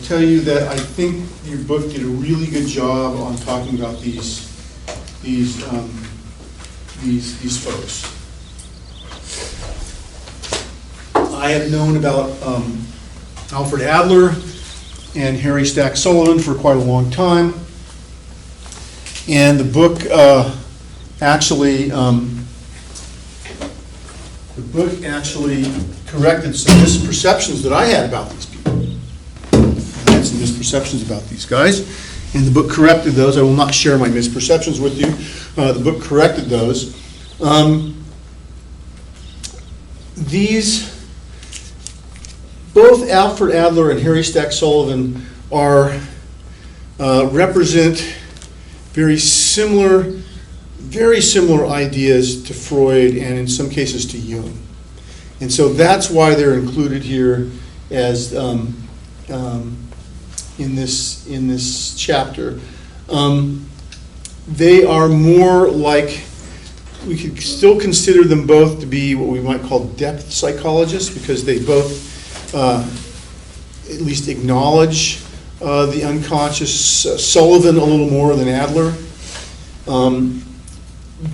tell you that I think your book did a really good job on talking about these folks. I have known about Alfred Adler and Harry Stack Sullivan for quite a long time, and the book actually corrected some misperceptions that I had about these people. I had some misperceptions about these guys, and the book corrected those. I will not share my misperceptions with you. The book corrected those. Both Alfred Adler and Harry Stack Sullivan represent very similar ideas to Freud and in some cases to Jung. And so that's why they're included here as in this chapter. They are more like, we could still consider them both to be what we might call depth psychologists, because they both at least acknowledge the unconscious. Sullivan a little more than Adler.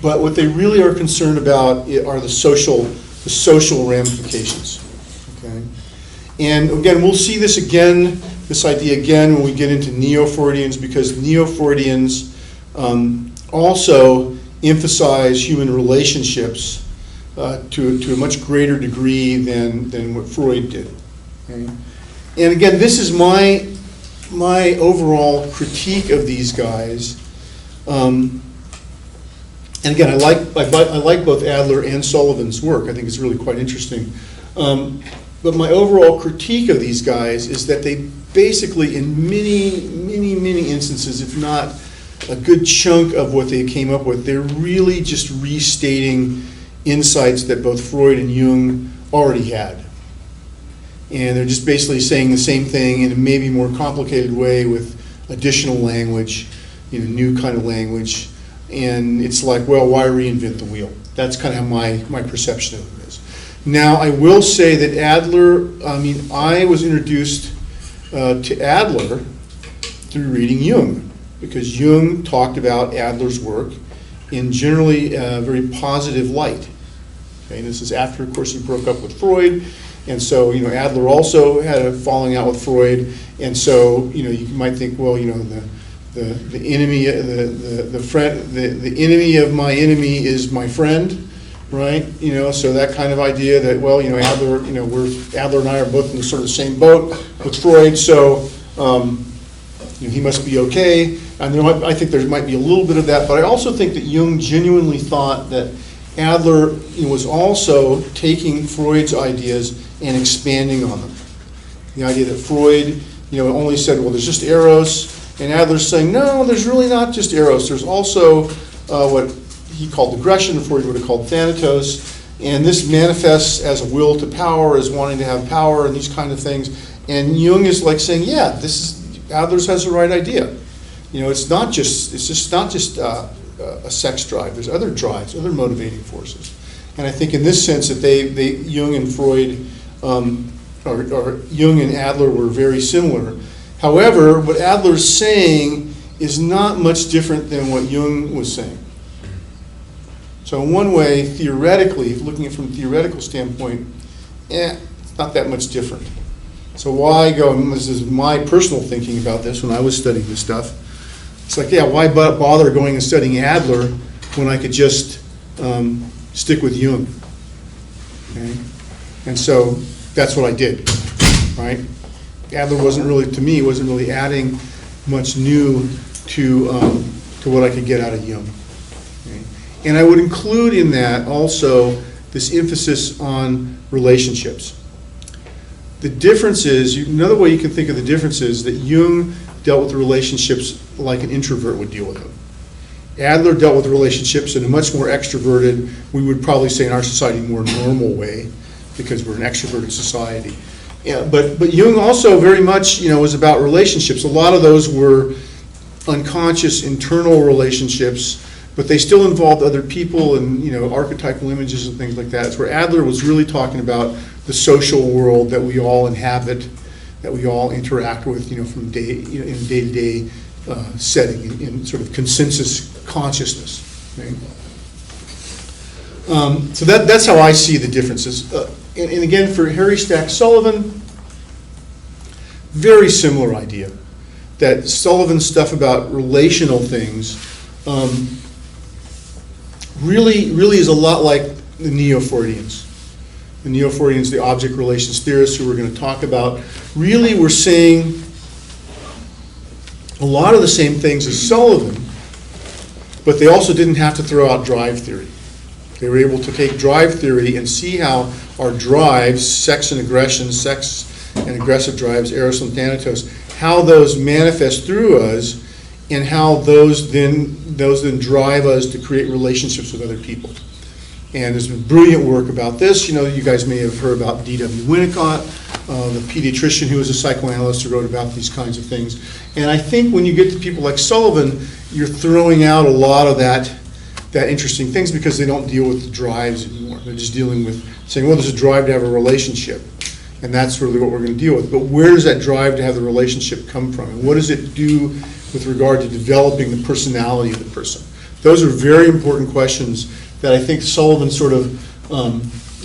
But what they really are concerned about are the social ramifications. Okay? And again, we'll see this idea again when we get into Neo-Freudians, because Neo-Freudians also emphasize human relationships to a much greater degree than what Freud did. Okay? And again, this is my overall critique of these guys. And again, I like both Adler and Sullivan's work. I think it's really quite interesting. But my overall critique of these guys is that they basically, in many instances, if not a good chunk of what they came up with, they're really just restating insights that both Freud and Jung already had. And they're just basically saying the same thing in a maybe more complicated way with additional language, new kind of language. And it's like, well, why reinvent the wheel? That's kind of how my perception of it is. Now, I will say that Adler, I was introduced to Adler through reading Jung, because Jung talked about Adler's work in generally a very positive light. Okay, and this is after, of course, he broke up with Freud, and so Adler also had a falling out with Freud, and so you might think, well, the enemy, the enemy of my enemy is my friend, right? So that kind of idea that, well, Adler, Adler and I are both in the sort of same boat with Freud, so he must be okay. And I think there might be a little bit of that, but I also think that Jung genuinely thought that Adler was also taking Freud's ideas and expanding on them. The idea that Freud, only said, well, there's just eros. And Adler's saying, no, there's really not just eros. There's also what he called aggression, Freud would have called thanatos, and this manifests as a will to power, as wanting to have power, and these kind of things. And Jung is like saying, yeah, Adler's has the right idea. It's not just a sex drive. There's other drives, other motivating forces. And I think in this sense that Jung and Freud, or Jung and Adler were very similar. However, what Adler's saying is not much different than what Jung was saying. So in one way, theoretically, looking at it from a theoretical standpoint, it's not that much different. So why go, and this is my personal thinking about this when I was studying this stuff, it's like, yeah, why bother going and studying Adler when I could just stick with Jung? Okay? And so that's what I did, right? Adler wasn't really adding much new to what I could get out of Jung. Okay? And I would include in that also this emphasis on relationships. The difference is, another way you can think of the difference is that Jung dealt with relationships like an introvert would deal with them. Adler dealt with relationships in a much more extroverted, we would probably say in our society, more normal way, because we're an extroverted society. Yeah, but Jung also very much, was about relationships. A lot of those were unconscious internal relationships, but they still involved other people and archetypal images and things like that. It's where Adler was really talking about the social world that we all inhabit, that we all interact with, from in a day-to-day setting, in sort of consensus consciousness. Right? So that's how I see the differences. And again, for Harry Stack Sullivan, very similar idea. That Sullivan's stuff about relational things really is a lot like the Neo-Freudians. The Neo-Freudians, the object relations theorists who we're going to talk about, really were saying a lot of the same things as Sullivan, but they also didn't have to throw out drive theory. They were able to take drive theory and see how our drives, sex and aggression, sex and aggressive drives, Eros and Thanatos, how those manifest through us, and how those then drive us to create relationships with other people. And there's been brilliant work about this. You guys may have heard about D.W. Winnicott, the pediatrician who was a psychoanalyst who wrote about these kinds of things. And I think when you get to people like Sullivan, you're throwing out a lot of that interesting things because they don't deal with the drives anymore. They're just dealing with saying, well, there's a drive to have a relationship. And that's really what we're going to deal with. But where does that drive to have the relationship come from? And what does it do with regard to developing the personality of the person? Those are very important questions that I think Sullivan sort of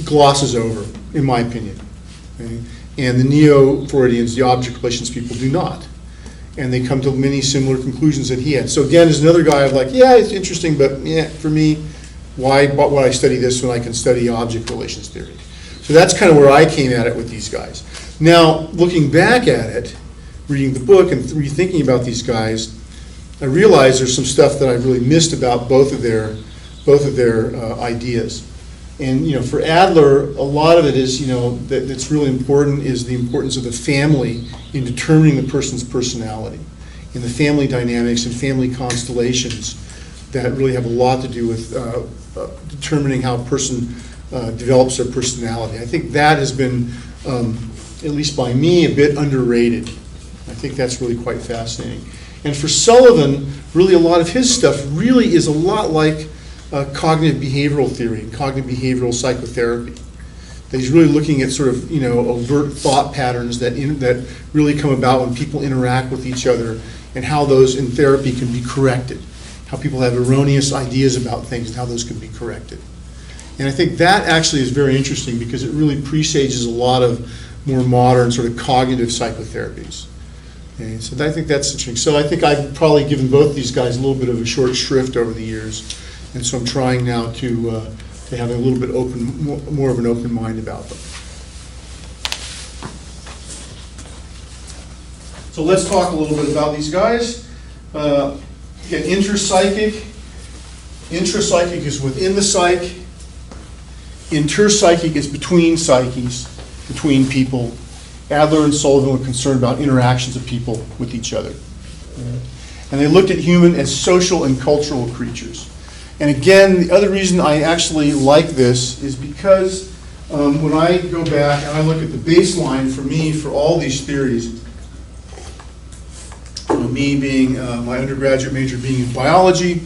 glosses over, in my opinion. Okay? And the Neo-Freudians, the object relations people, do not. And they come to many similar conclusions that he had. So again, as another guy, I'm like, yeah, it's interesting, but yeah, for me, why would I study this when I can study object relations theory? So that's kind of where I came at it with these guys. Now, looking back at it, reading the book and rethinking about these guys, I realized there's some stuff that I really missed about both of their ideas. And for Adler, a lot of it is that's really important is the importance of the family in determining the person's personality, and the family dynamics and family constellations that really have a lot to do with determining how a person develops their personality. I think that has been, at least by me, a bit underrated. I think that's really quite fascinating. And for Sullivan, really a lot of his stuff really is a lot like cognitive behavioral theory and cognitive behavioral psychotherapy. That he's really looking at sort of overt thought patterns that really come about when people interact with each other, and how those in therapy can be corrected, how people have erroneous ideas about things and how those can be corrected. And I think that actually is very interesting because it really presages a lot of more modern sort of cognitive psychotherapies. Okay, so I think that's interesting. So I think I've probably given both these guys a little bit of a short shrift over the years, and so I'm trying now to have a little bit more of an open mind about them. So let's talk a little bit about these guys. Again, intrapsychic. Intrapsychic is within the psyche. Interpsychic is between psyches, between people. Adler and Sullivan were concerned about interactions of people with each other. And they looked at human as social and cultural creatures. And again, the other reason I actually like this is because when I go back and I look at the baseline for me for all these theories, me being my undergraduate major being in biology,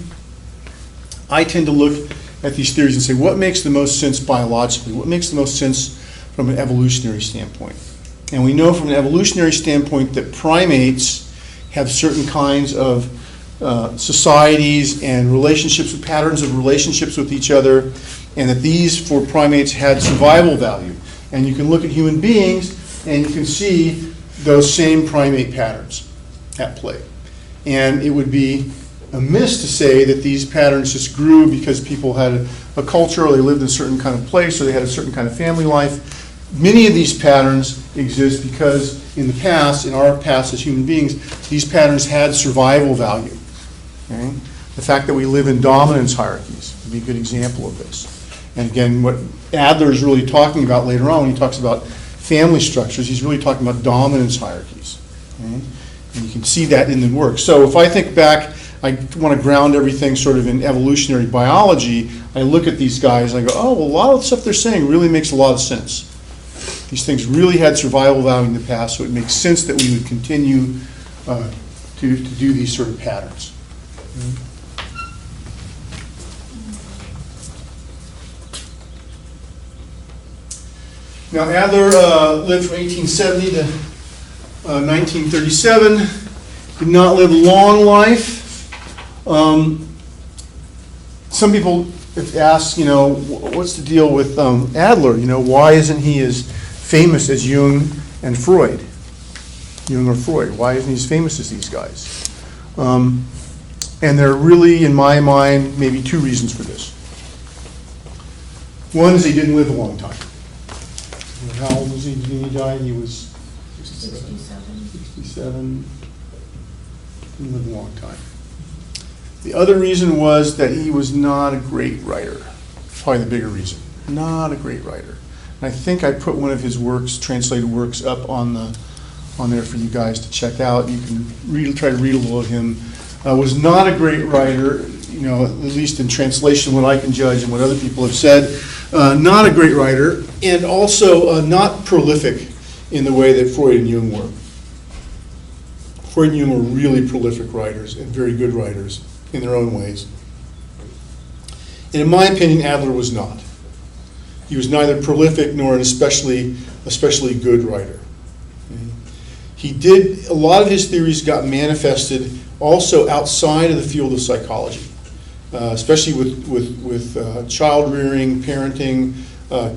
I tend to look at these theories and say, what makes the most sense biologically? What makes the most sense from an evolutionary standpoint? And we know from an evolutionary standpoint that primates have certain kinds of societies and relationships, patterns of relationships with each other, and that these, for primates, had survival value. And you can look at human beings and you can see those same primate patterns at play. And it would be amiss to say that these patterns just grew because people had a culture, or they lived in a certain kind of place, or they had a certain kind of family life. Many of these patterns exist because in the past, in our past as human beings, these patterns had survival value. Okay? The fact that we live in dominance hierarchies would be a good example of this. And again, what Adler is really talking about later on when he talks about family structures, he's really talking about dominance hierarchies. Okay? And you can see that in the work. So if I think back, I want to ground everything sort of in evolutionary biology, I look at these guys and I go, oh, well, a lot of the stuff they're saying really makes a lot of sense. These things really had survival value in the past, so it makes sense that we would continue to do these sort of patterns. Now, Adler lived from 1870 to 1937. Did not live a long life. Some people have asked, what's the deal with Adler? Why isn't he as famous as Jung and Freud? Jung or Freud, why isn't he as famous as these guys? And there are really, in my mind, maybe two reasons for this. One is he didn't live a long time. How old was he when he died? He was 67. Didn't live a long time. The other reason was that he was not a great writer. Probably the bigger reason. Not a great writer. And I think I put one of his works, translated works, up on there for you guys to check out. You can try to read a little of him. Was not a great writer, at least in translation, what I can judge and what other people have said. Not a great writer, and also not prolific in the way that Freud and Jung were. Freud and Jung were really prolific writers and very good writers in their own ways. And in my opinion, Adler was not. He was neither prolific nor an especially good writer. He did, a lot of his theories got manifested also outside of the field of psychology, especially with child rearing, parenting,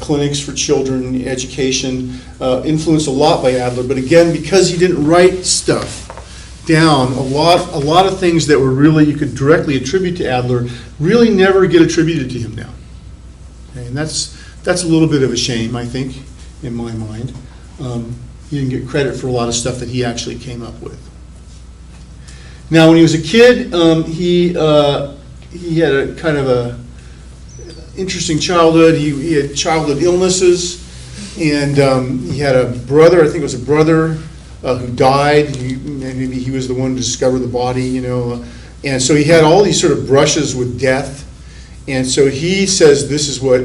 clinics for children, education, influenced a lot by Adler. But again, because he didn't write stuff down, a lot of things that were really, you could directly attribute to Adler, really never get attributed to him now. Okay, and that's a little bit of a shame, I think, in my mind. He didn't get credit for a lot of stuff that he actually came up with. Now, when he was a kid, he had a kind of a interesting childhood. He had childhood illnesses, and he had a brother, I think it was a brother, who died. Maybe he was the one to discover the body, and so he had all these sort of brushes with death, and so he says this is what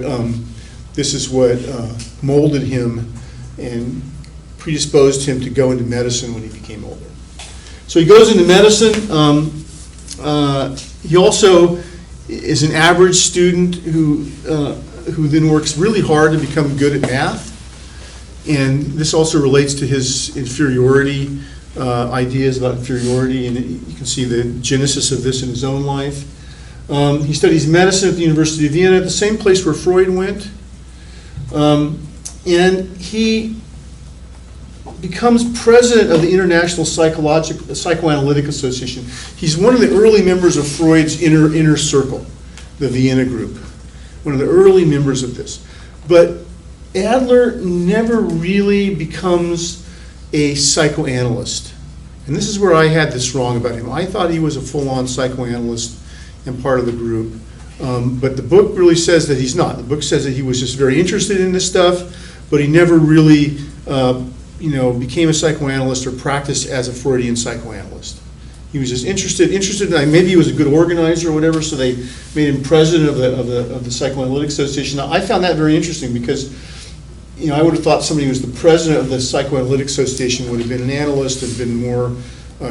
molded him and predisposed him to go into medicine when he became older. So he goes into medicine. He also is an average student who then works really hard to become good at math. And this also relates to his inferiority, ideas about inferiority, and you can see the genesis of this in his own life. He studies medicine at the University of Vienna, the same place where Freud went. And he becomes president of the International Psychoanalytic Association. He's one of the early members of Freud's inner circle, the Vienna group, one of the early members of this. But Adler never really becomes a psychoanalyst. And this is where I had this wrong about him. I thought he was a full-on psychoanalyst and part of the group. But the book really says that he's not. The book says that he was just very interested in this stuff, but he never really became a psychoanalyst or practiced as a Freudian psychoanalyst. He was just interested in, maybe he was a good organizer or whatever, so they made him president of the Psychoanalytic Association. Now, I found that very interesting because I would have thought somebody who was the president of the Psychoanalytic Association would have been an analyst and been more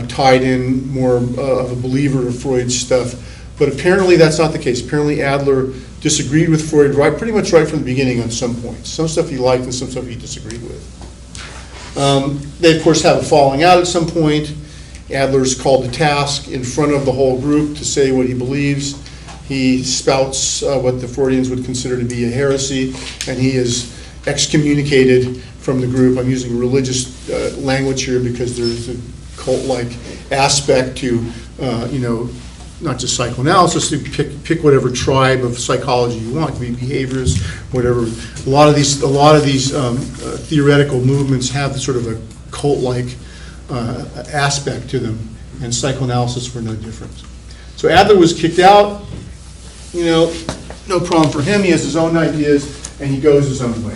tied in, more of a believer of Freud's stuff. But apparently that's not the case. Apparently Adler disagreed with Freud pretty much right from the beginning on some points. Some stuff he liked and some stuff he disagreed with. They, of course, have a falling out at some point. Adler's called to task in front of the whole group to say what he believes. He spouts what the Freudians would consider to be a heresy, and he is excommunicated from the group. I'm using religious language here because there's a cult-like aspect to, not just psychoanalysis, to pick whatever tribe of psychology you want. It could be behaviors, whatever. A lot of these theoretical movements have sort of a cult-like aspect to them, and psychoanalysis were no different. So Adler was kicked out. No problem for him. He has his own ideas, and he goes his own way.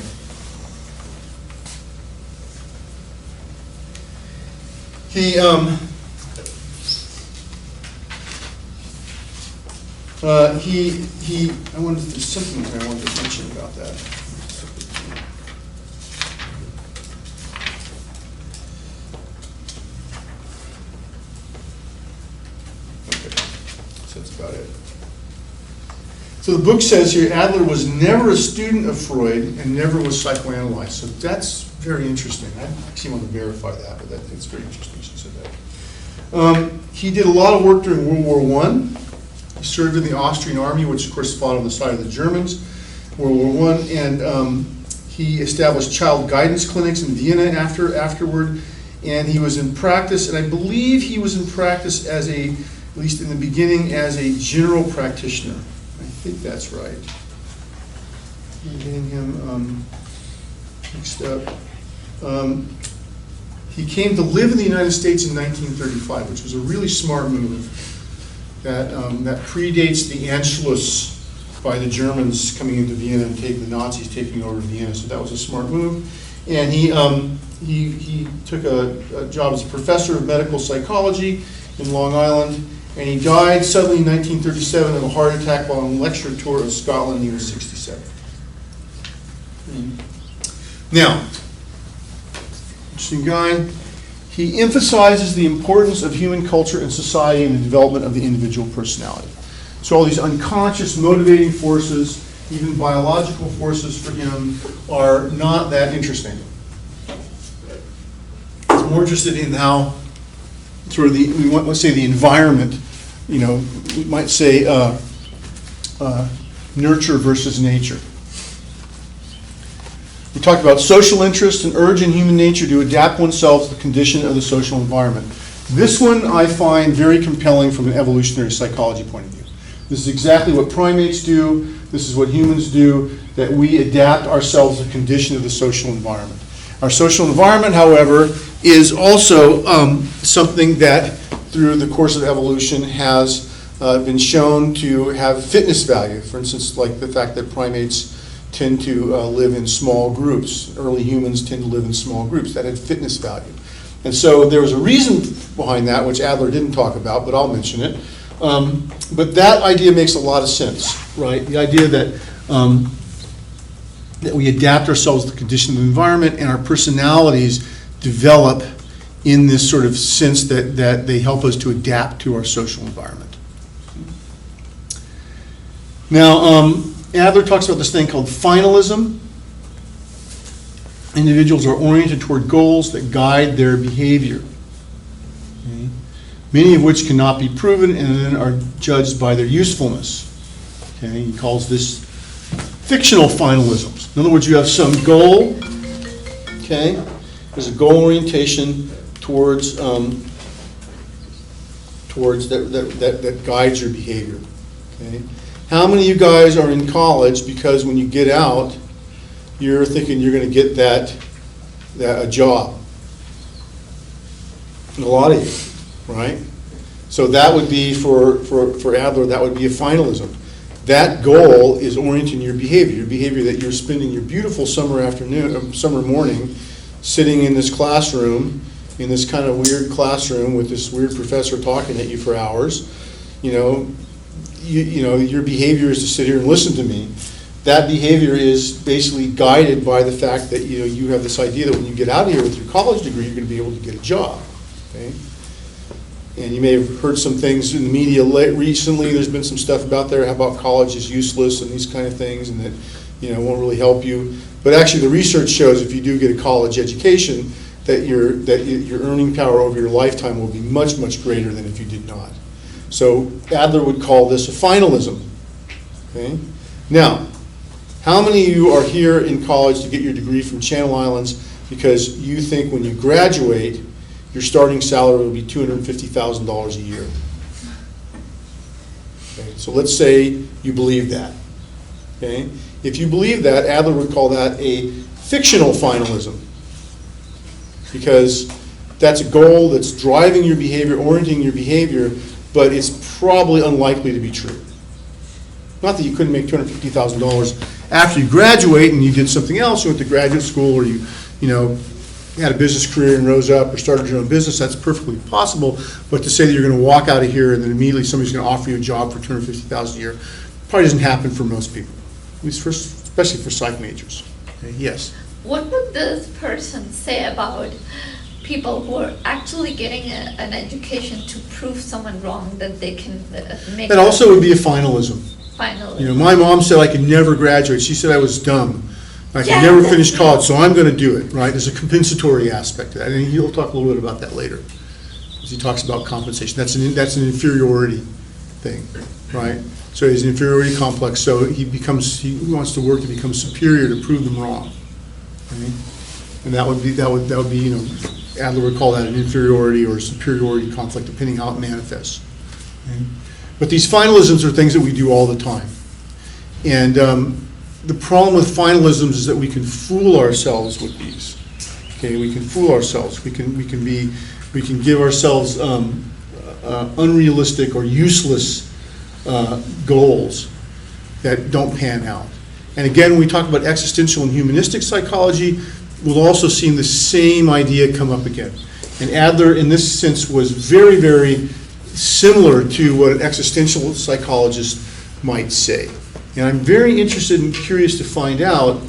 There's something I wanted to mention about that. Okay, so that's about it. So the book says here, Adler was never a student of Freud and never was psychoanalyzed. So that's very interesting. I actually want to verify that, but it's very interesting she said that. He did a lot of work during World War I. He served in the Austrian army, which of course fought on the side of the Germans, World War I, and he established child guidance clinics in Vienna afterward, and he was in practice, and I believe he was in practice as at least in the beginning, as a general practitioner. I think that's right. I'm getting him mixed up. He came to live in the United States in 1935, which was a really smart move that predates the Anschluss by the Germans coming into Vienna and the Nazis taking over Vienna. So that was a smart move. And he took a job as a professor of medical psychology in Long Island, and he died suddenly in 1937 of a heart attack while on a lecture tour of Scotland. He was 67. Now, interesting guy. He emphasizes the importance of human culture and society in the development of the individual personality. So all these unconscious motivating forces, even biological forces for him, are not that interesting. He's more interested in how sort of let's say the environment, we might say nurture versus nature. We talked about social interest and urge in human nature to adapt oneself to the condition of the social environment. This one I find very compelling from an evolutionary psychology point of view. This is exactly what primates do. This is what humans do, that we adapt ourselves to the condition of the social environment. Our social environment, however, is also something that, through the course of evolution, has been shown to have fitness value. For instance, like the fact that primates tend to live in small groups. Early humans tend to live in small groups. That had fitness value. And so there was a reason behind that, which Adler didn't talk about, but I'll mention it. But that idea makes a lot of sense, right? The idea that that we adapt ourselves to the condition of the environment, and our personalities develop in this sort of sense that they help us to adapt to our social environment. Now, Adler talks about this thing called finalism. Individuals are oriented toward goals that guide their behavior, okay? Many of which cannot be proven and then are judged by their usefulness. Okay? He calls this fictional finalisms. In other words, you have some goal, okay? There's a goal orientation towards that guides your behavior. Okay? How many of you guys are in college because when you get out, you're thinking you're going to get a job? And a lot of you, right? So that would be for Adler, that would be a finalism. That goal is orienting your behavior that you're spending your beautiful summer morning sitting in this classroom, in this kind of weird classroom with this weird professor talking at you for hours. Your behavior is to sit here and listen to me. That behavior is basically guided by the fact that you have this idea that when you get out of here with your college degree, you're going to be able to get a job. Okay? And you may have heard some things in the media recently. There's been some stuff about college is useless and these kind of things, and that won't really help you. But actually, the research shows if you do get a college education, that your earning power over your lifetime will be much, much greater than if you did not. So Adler would call this a finalism. Okay? Now, how many of you are here in college to get your degree from Channel Islands because you think when you graduate, your starting salary will be $250,000 a year? Okay, so let's say you believe that. Okay? If you believe that, Adler would call that a fictional finalism, because that's a goal that's driving your behavior, orienting your behavior, but it's probably unlikely to be true. Not that you couldn't make $250,000 after you graduate and you did something else, you went to graduate school, or you had a business career and rose up or started your own business. That's perfectly possible. But to say that you're going to walk out of here and then immediately somebody's going to offer you a job for $250,000 a year probably doesn't happen for most people, at least especially for psych majors. Okay, yes? What would this person say about people who are actually getting an education to prove someone wrong, that they can make... That also would be a finalism. Finalism. My mom said I could never graduate. She said I was dumb. I can never finish college, so I'm going to do it, right? There's a compensatory aspect to that, and he'll talk a little bit about that later. As he talks about compensation, that's an inferiority thing, right? So he's an inferiority complex, so he wants to work to become superior to prove them wrong. Okay? And that would be, Adler would call that an inferiority or a superiority conflict, depending how it manifests. Okay? But these finalisms are things that we do all the time. And the problem with finalisms is that we can fool ourselves with these. Okay, we can fool ourselves. We can give ourselves unrealistic or useless goals that don't pan out. And again, when we talk about existential and humanistic psychology, we'll also see the same idea come up again. And Adler, in this sense, was very, very similar to what an existential psychologist might say. And I'm very interested and curious to find out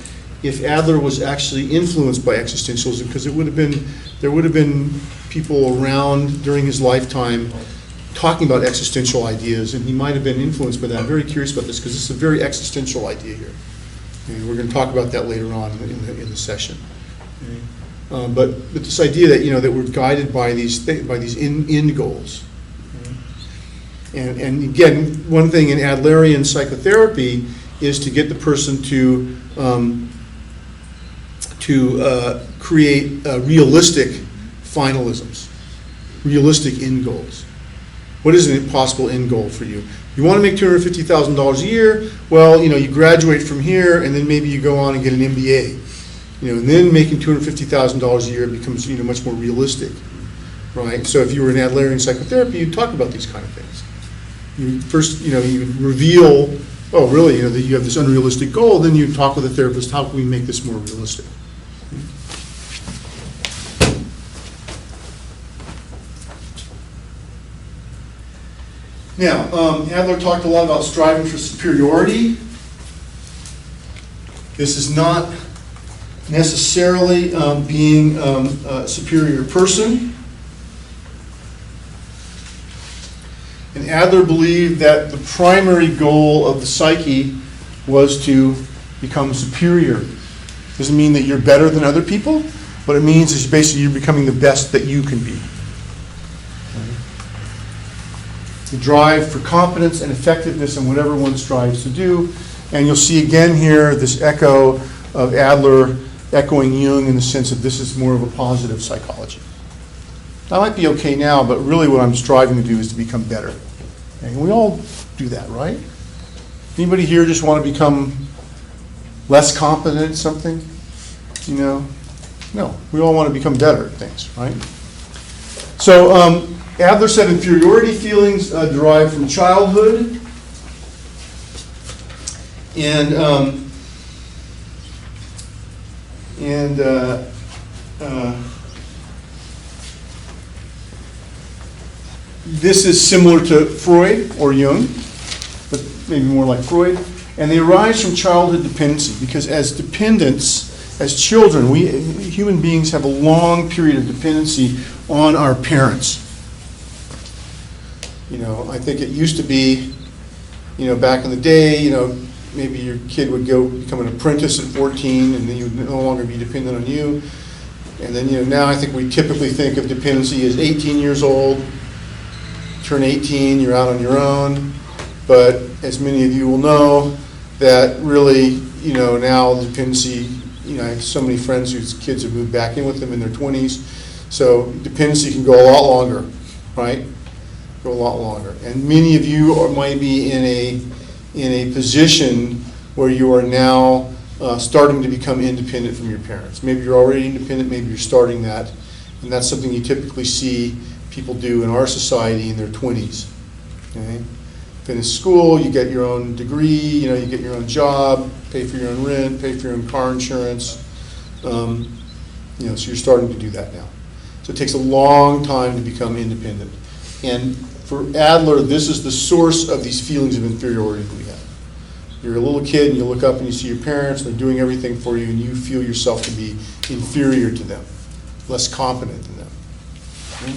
if Adler was actually influenced by existentialism, because there would have been people around during his lifetime talking about existential ideas, and he might have been influenced by that. I'm very curious about this, because this is a very existential idea here. And we're going to talk about that later on in the session. Okay. But this idea that, that we're guided by these end goals. And again, one thing in Adlerian psychotherapy is to get the person to create realistic finalisms, realistic end goals. What is a possible end goal for you? You want to make $250,000 a year. Well, you graduate from here, and then maybe you go on and get an MBA. And then making $250,000 a year becomes much more realistic, right? So if you were in Adlerian psychotherapy, you'd talk about these kind of things. You first, you reveal, oh, really, that you have this unrealistic goal. Then you talk with the therapist, how can we make this more realistic? Now, Adler talked a lot about striving for superiority. This is not necessarily being a superior person. And Adler believed that the primary goal of the psyche was to become superior. Doesn't mean that you're better than other people. What it means is basically you're becoming the best that you can be. The drive for competence and effectiveness in whatever one strives to do. And you'll see again here this echo of Adler echoing Jung in the sense that this is more of a positive psychology. I might be okay now, but really what I'm striving to do is to become better. And we all do that, right? Anybody here just want to become less competent at something? No, we all want to become better at things, right? So Adler said inferiority feelings derive from childhood, and this is similar to Freud or Jung, but maybe more like Freud. And they arise from childhood dependency, because as dependents, as children, we human beings have a long period of dependency on our parents. I think it used to be, back in the day, maybe your kid would go become an apprentice at 14, and then you would no longer be dependent on you. And then, now I think we typically think of dependency as 18 years old. Turn 18, you're out on your own. But as many of you will know, that really, now the dependency, I have so many friends whose kids have moved back in with them in their 20s. So dependency can go a lot longer, right? Go a lot longer. And many of you might be in a position where you are now starting to become independent from your parents. Maybe you're already independent, maybe you're starting that. And that's something you typically see people do in our society in their 20s. Okay? Finish school, you get your own degree, you get your own job, pay for your own rent, pay for your own car insurance. So you're starting to do that now. So it takes a long time to become independent. And for Adler, this is the source of these feelings of inferiority that we have. You're a little kid and you look up and you see your parents, they're doing everything for you, and you feel yourself to be inferior to them, less competent than them. Okay?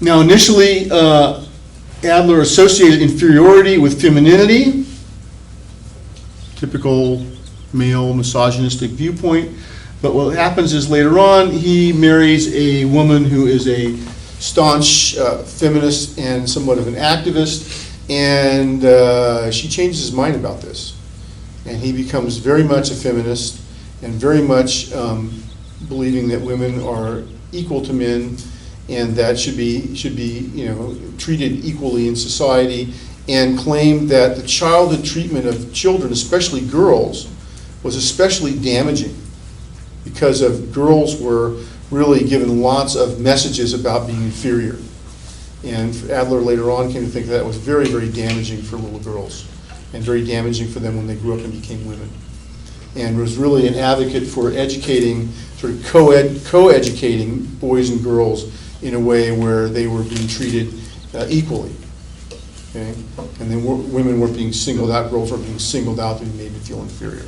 Now initially, Adler associated inferiority with femininity. typical male misogynistic viewpoint. But what happens is later on, he marries a woman who is a staunch feminist and somewhat of an activist, and she changes his mind about this. And he becomes very much a feminist and very much believing that women are equal to men and that should be treated equally in society, and claimed that the childhood treatment of children, especially girls, was especially damaging because of girls were really given lots of messages about being inferior. And Adler later on came to think that was very, very damaging for little girls and very damaging for them when they grew up and became women. And was really an advocate for educating, sort of co-educating boys and girls in a way where they were being treated equally. Okay? And then women weren't being singled out, girls weren't being singled out to be made to feel inferior.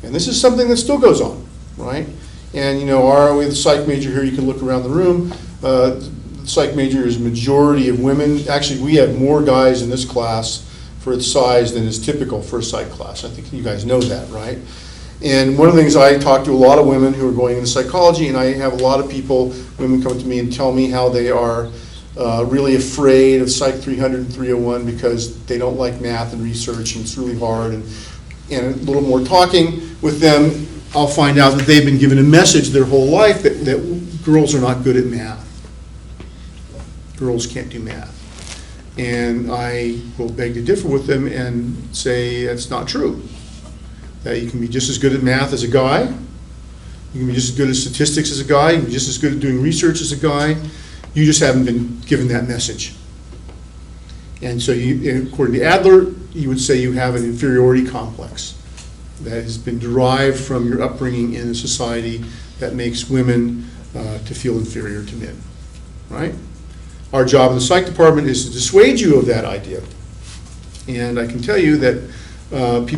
And this is something that still goes on, right? And we have the psych major here, you can look around the room. The psych major is a majority of women. Actually, we have more guys in this class for its size than is typical for a psych class. I think you guys know that, right? And one of the things, I talk to a lot of women who are going into psychology, and I have a lot of women come to me and tell me how they are really afraid of Psych 300 and 301 because they don't like math and research, and it's really hard. And a little more talking with them, I'll find out that they've been given a message their whole life that girls are not good at math. Girls can't do math. And I will beg to differ with them and say that's not true. That you can be just as good at math as a guy, you can be just as good at statistics as a guy, you can be just as good at doing research as a guy, you just haven't been given that message. And so according to Adler, you would say you have an inferiority complex that has been derived from your upbringing in a society that makes women to feel inferior to men, right? Our job in the psych department is to dissuade you of that idea. And I can tell you that I've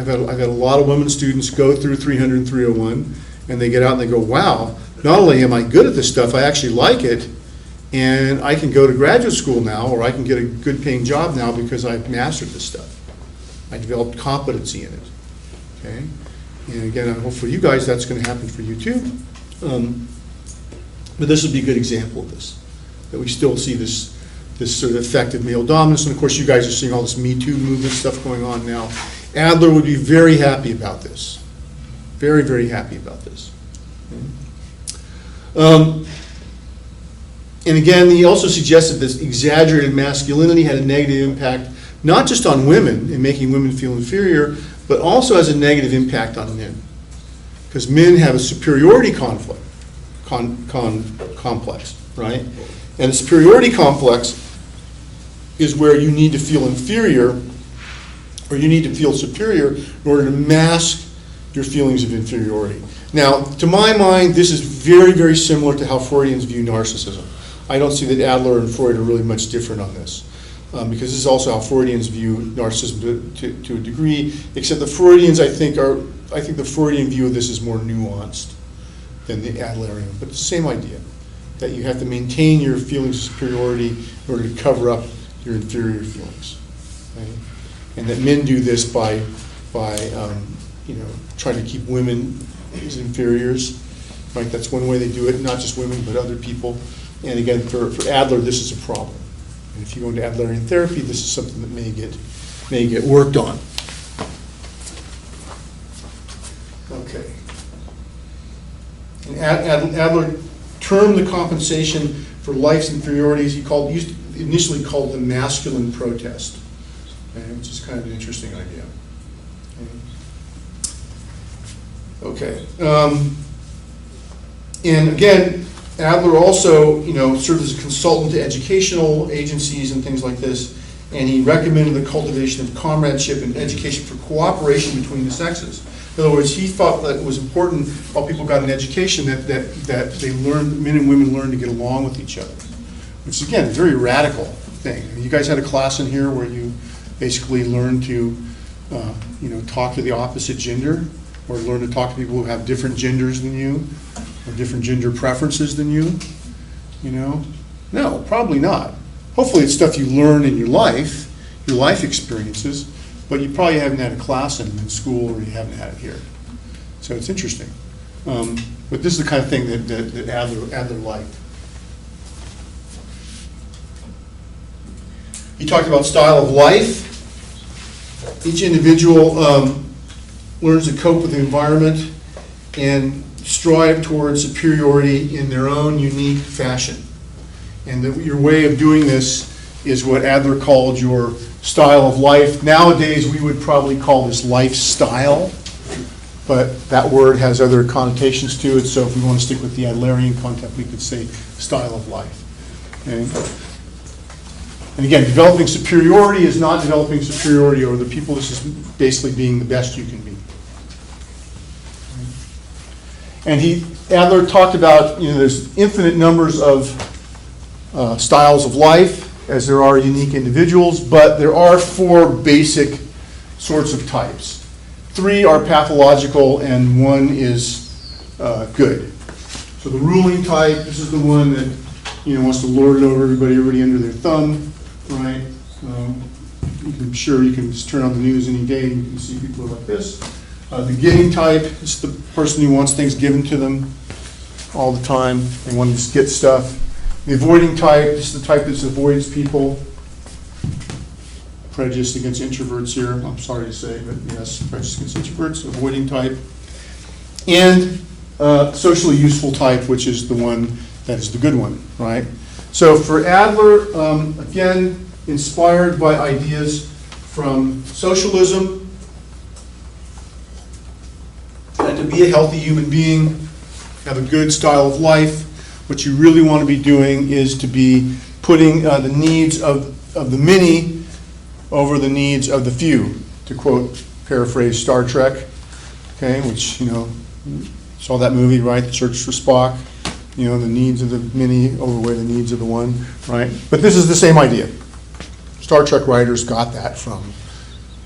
had a lot of women students go through 300 and 301, and they get out and they go, wow, not only am I good at this stuff, I actually like it, and I can go to graduate school now, or I can get a good paying job now because I've mastered this stuff. I developed competency in it, okay? And again, I hope for you guys that's going to happen for you too. But this would be a good example of this, that we still see this sort of effective male dominance. And of course, you guys are seeing all this Me Too movement stuff going on now. Adler would be very happy about this. Very, very happy about this. And again, he also suggested this exaggerated masculinity had a negative impact, not just on women and making women feel inferior, but also has a negative impact on men. Because men have a superiority complex, right? And the superiority complex is where you need to feel inferior, or you need to feel superior in order to mask your feelings of inferiority. Now, to my mind, this is very, very similar to how Freudians view narcissism. I don't see that Adler and Freud are really much different on this, because this is also how Freudians view narcissism to a degree, except the Freudians, I think the Freudian view of this is more nuanced than the Adlerian, but it's the same idea, that you have to maintain your feelings of superiority in order to cover up your inferior feelings. Okay? And that men do this by trying to keep women as inferiors. Right? That's one way they do it, not just women, but other people. And again, for Adler, this is a problem. And if you go into Adlerian therapy, this is something that may get worked on. Okay. And Adler termed the compensation for life's inferiorities, he initially called the masculine protest, okay, which is kind of an interesting idea. Okay. And again, Adler also, served as a consultant to educational agencies and things like this, and he recommended the cultivation of comradeship and education for cooperation between the sexes. In other words, he thought that it was important while people got an education that they learned, men and women learned to get along with each other, which is, again, a very radical thing. You guys had a class in here where you basically learned to, talk to the opposite gender, or learn to talk to people who have different genders than you, or different gender preferences than you. No, probably not. Hopefully it's stuff you learn in your life experiences, but you probably haven't had a class in school, or you haven't had it here. So it's interesting. But this is the kind of thing that Adler liked. He talked about style of life. Each individual learns to cope with the environment and strive towards superiority in their own unique fashion. And your way of doing this is what Adler called your style of life. Nowadays, we would probably call this lifestyle, but that word has other connotations to it, so if we want to stick with the Adlerian concept, we could say style of life. Okay? And again, developing superiority is not developing superiority over the people. This is basically being the best you can be. And Adler talked about, there's infinite numbers of styles of life, as there are unique individuals, but there are 4 basic sorts of types. 3 are pathological, and 1 is good. So the ruling type, this is the one that wants to lord it over everybody under their thumb, right? I'm sure you can just turn on the news any day and you can see people like this. The giving type is the person who wants things given to them all the time. They want to just get stuff. The avoiding type is the type that avoids people. Prejudice against introverts here, I'm sorry to say, but yes, prejudice against introverts, avoiding type. And socially useful type, which is the one that is the good one, right? So for Adler, again, inspired by ideas from socialism, that to be a healthy human being, have a good style of life, what you really want to be doing is to be putting the needs of the many over the needs of the few, to quote, paraphrase Star Trek, okay, which, saw that movie, right, The Search for Spock, the needs of the many outweigh the needs of the one, right? But this is the same idea. Star Trek writers got that from,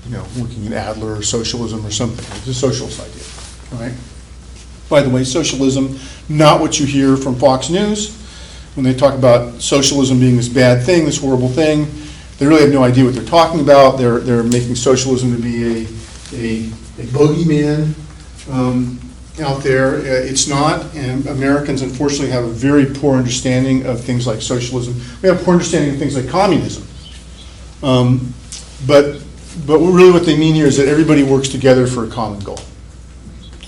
looking at Adler or socialism or something. It's a socialist idea, right? By the way, socialism, not what you hear from Fox News when they talk about socialism being this bad thing, this horrible thing. They really have no idea what they're talking about. They're making socialism to be a bogeyman out there. It's not, and Americans unfortunately have a very poor understanding of things like socialism. We have a poor understanding of things like communism. But really what they mean here is that everybody works together for a common goal.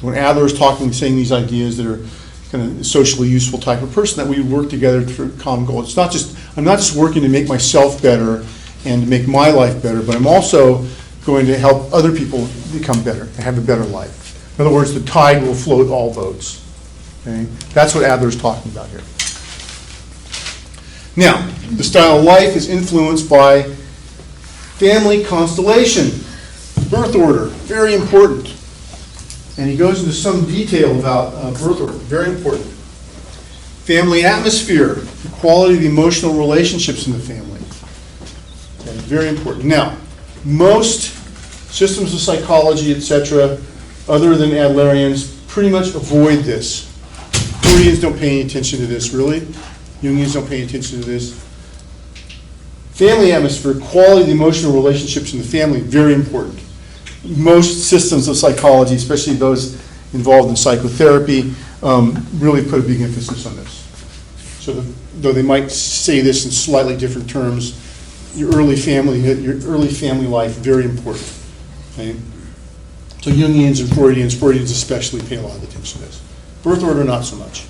When Adler is saying these ideas that are kind of socially useful type of person, that we work together for a common goal. It's not just, I'm not just working to make myself better and to make my life better, but I'm also going to help other people become better, and have a better life. In other words, the tide will float all boats. Okay? That's what Adler is talking about here. Now, the style of life is influenced by family constellation, birth order, very important. And he goes into some detail about birth order, very important. Family atmosphere, the quality of the emotional relationships in the family. Okay, very important. Now, most systems of psychology, etc., other than Adlerians, pretty much avoid this. Freudians don't pay any attention to this, really. Jungians don't pay attention to this. Family atmosphere, quality of the emotional relationships in the family, very important. Most systems of psychology, especially those involved in psychotherapy, really put a big emphasis on this. So though they might say this in slightly different terms, your early family life, very important. Okay? So Jungians and Freudians especially pay a lot of attention to this. Birth order, not so much.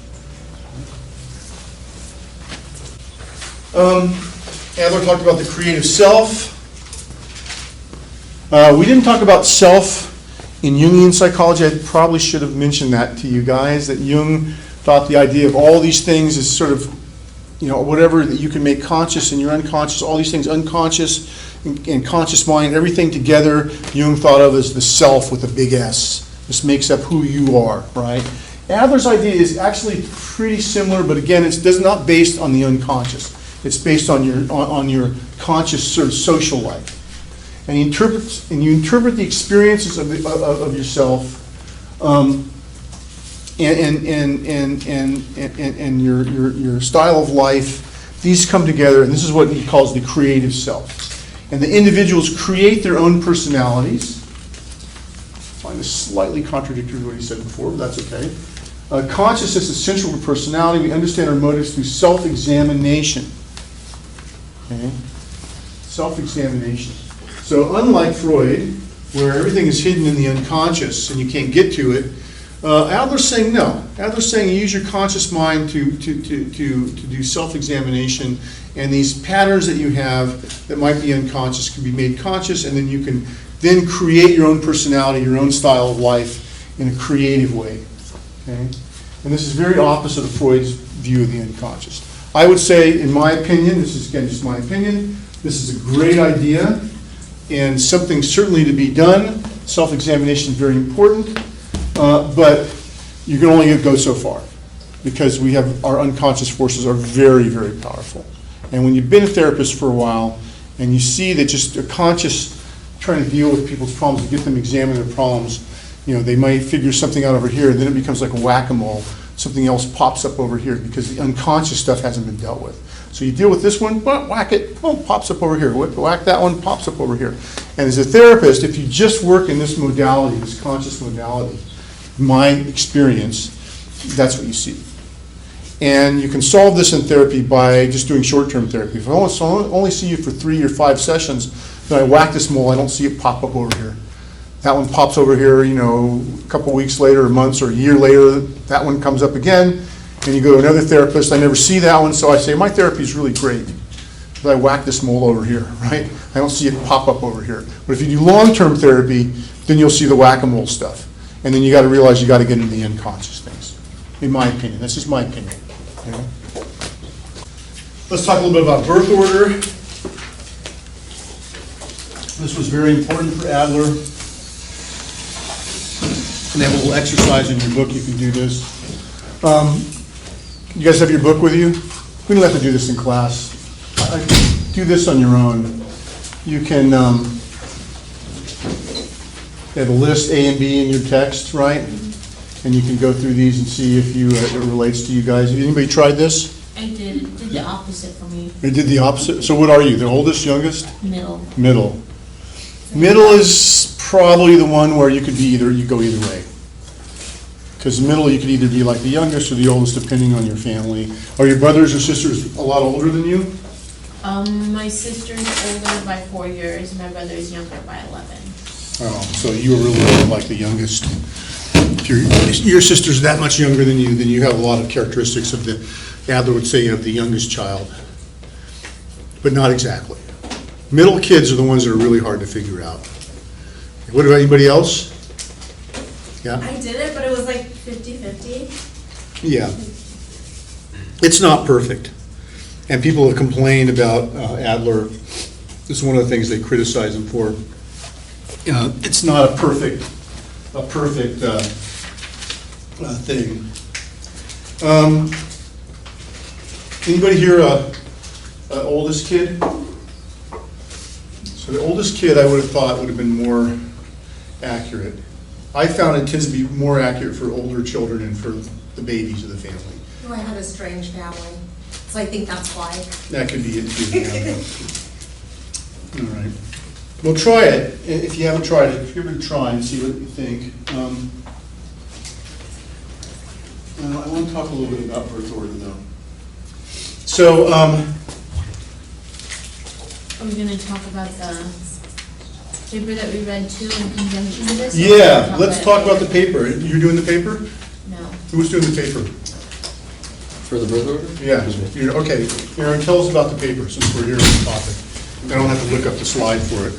Adler talked about the creative self. We didn't talk about self in Jungian psychology. I probably should have mentioned that to you guys, that Jung thought the idea of all these things is sort of, whatever that you can make conscious and your unconscious, all these things unconscious and conscious mind, everything together, Jung thought of as the self with a big S. This makes up who you are, right? Adler's idea is actually pretty similar, but again, it's not based on the unconscious. It's based on your conscious sort of social life. And you interpret the experiences of yourself, and your style of life. These come together, and this is what he calls the creative self. And the individuals create their own personalities. I find this slightly contradictory to what he said before, but that's okay. Consciousness is central to personality. We understand our motives through self-examination. Okay? Self-examination. So unlike Freud, where everything is hidden in the unconscious and you can't get to it, Adler's saying no. Adler's saying you use your conscious mind to do self-examination, and these patterns that you have that might be unconscious can be made conscious, and then you can then create your own personality, your own style of life in a creative way. Okay? And this is very opposite of Freud's view of the unconscious. I would say, in my opinion, this is again just my opinion, this is a great idea and something certainly to be done. Self-examination is very important, but you can only go so far because we have our unconscious forces are very, very powerful. And when you've been a therapist for a while and you see that just a conscious trying to deal with people's problems and get them examine their problems, they might figure something out over here, and then it becomes like a whack-a-mole. Something else pops up over here because the unconscious stuff hasn't been dealt with. So you deal with this one, whack it, pops up over here. Whack that one, pops up over here. And as a therapist, if you just work in this modality, this conscious modality, my experience, that's what you see. And you can solve this in therapy by just doing short-term therapy. If I only see you for 3 or 5 sessions, then I whack this mole, I don't see it pop up over here. That one pops over here, a couple weeks later, or months, or a year later, that one comes up again, and you go to another therapist, I never see that one, so I say, my therapy is really great. But I whack this mole over here, right? I don't see it pop up over here. But if you do long-term therapy, then you'll see the whack-a-mole stuff. And then you got to realize you got to get into the unconscious things, in my opinion. That's just my opinion. Let's talk a little bit about birth order. This was very important for Adler. And they have a little exercise in your book. You can do this. You guys have your book with you? We don't have to do this in class. Do this on your own. You can have a list A and B in your text, right? And you can go through these and see if it relates to you guys. Anybody tried this? I did. It did the opposite for me. It did the opposite? So what are you, the oldest, youngest? Middle. Middle. Middle is probably the one where you go either way. Because middle, you could either be like the youngest or the oldest, depending on your family. Are your brothers or sisters a lot older than you? My sister's older by 4 years. My brother is younger by 11. Oh, so you were really like the youngest. If your sister's that much younger than you have a lot of characteristics of the, Adler would say, of the youngest child. But not exactly. Middle kids are the ones that are really hard to figure out. What about anybody else? Yeah? I did it, but it was like 50-50. Yeah. It's not perfect. And people have complained about Adler. This is one of the things they criticize him for. It's not a perfect thing. Anybody here oldest kid? So the oldest kid I would have thought would have been more accurate. I found it tends to be more accurate for older children and for the babies of the family. Oh, I had a strange family, so I think that's why. That could be it too. All right. Well, try it. If you haven't tried it, give it a try and see what you think. I want to talk a little bit about birth order, though. So, Are we going to talk about the paper that we read too in conjunction with this? yeah, let's talk about the paper. You're doing the paper? No. Who's doing the paper? For the birth order? Yeah. Okay. Aaron, tell us about the paper since we're here on the topic. I don't have to look up the slide for it.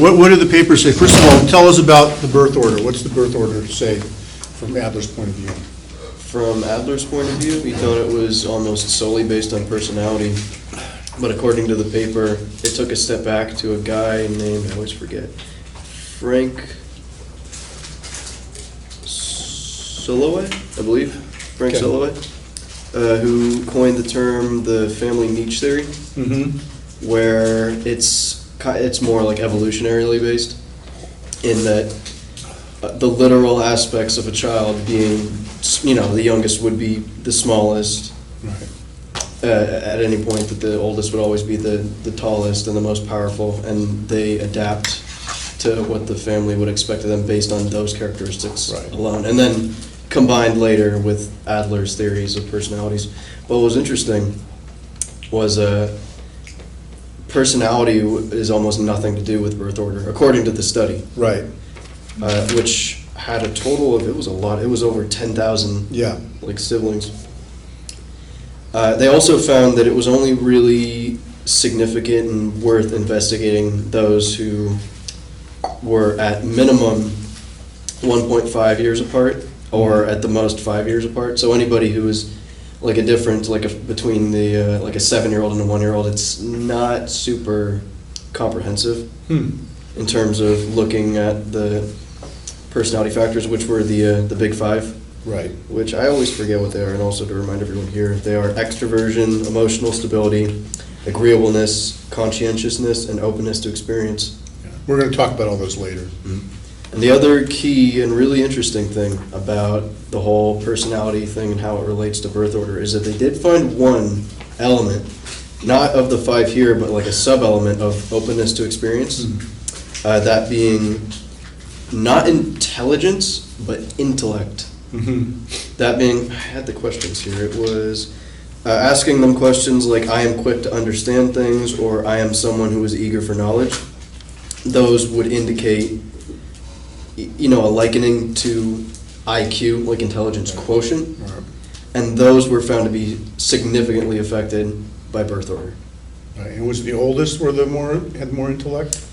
What did the paper say? First of all, tell us about the birth order. What's the birth order say from Adler's point of view? From Adler's point of view, he thought it was almost solely based on personality. But according to the paper, it took a step back to a guy named, I always forget, Frank Soloway, I believe. Frank Okay. Soloway, who coined the term the family niche theory, where it's more like evolutionarily based, in that the literal aspects of a child being, the youngest would be the smallest. Right. at any point that the oldest would always be the tallest and the most powerful, and they adapt to what the family would expect of them based on those characteristics Right. alone, and then combined later with Adler's theories of personalities. But what was interesting was personality is almost nothing to do with birth order, according to the study, Right, which had a total of, it was a lot, it was over 10,000 yeah, like siblings. They also found that it was only really significant and worth investigating those who were at minimum 1.5 years apart, or at the most 5 years apart. So anybody who is like a difference, between the like a 7-year-old and a 1-year-old, it's not super comprehensive in terms of looking at the personality factors, which were the big five. right. Which I always forget what they are, and also to remind everyone here, they are extroversion, emotional stability, agreeableness, conscientiousness, and openness to experience. Yeah. We're going to talk about all those later. And the other key and really interesting thing about the whole personality thing and how it relates to birth order is that they did find one element, not of the 5 here, but like a sub-element of openness to experience, that being not intelligence, but intellect. That being, I had the questions here, it was asking them questions like, I am quick to understand things, or I am someone who is eager for knowledge. Those would indicate, a likening to IQ, like intelligence quotient, and those were found to be significantly affected by birth order. Right. And was it the oldest were had more intellect?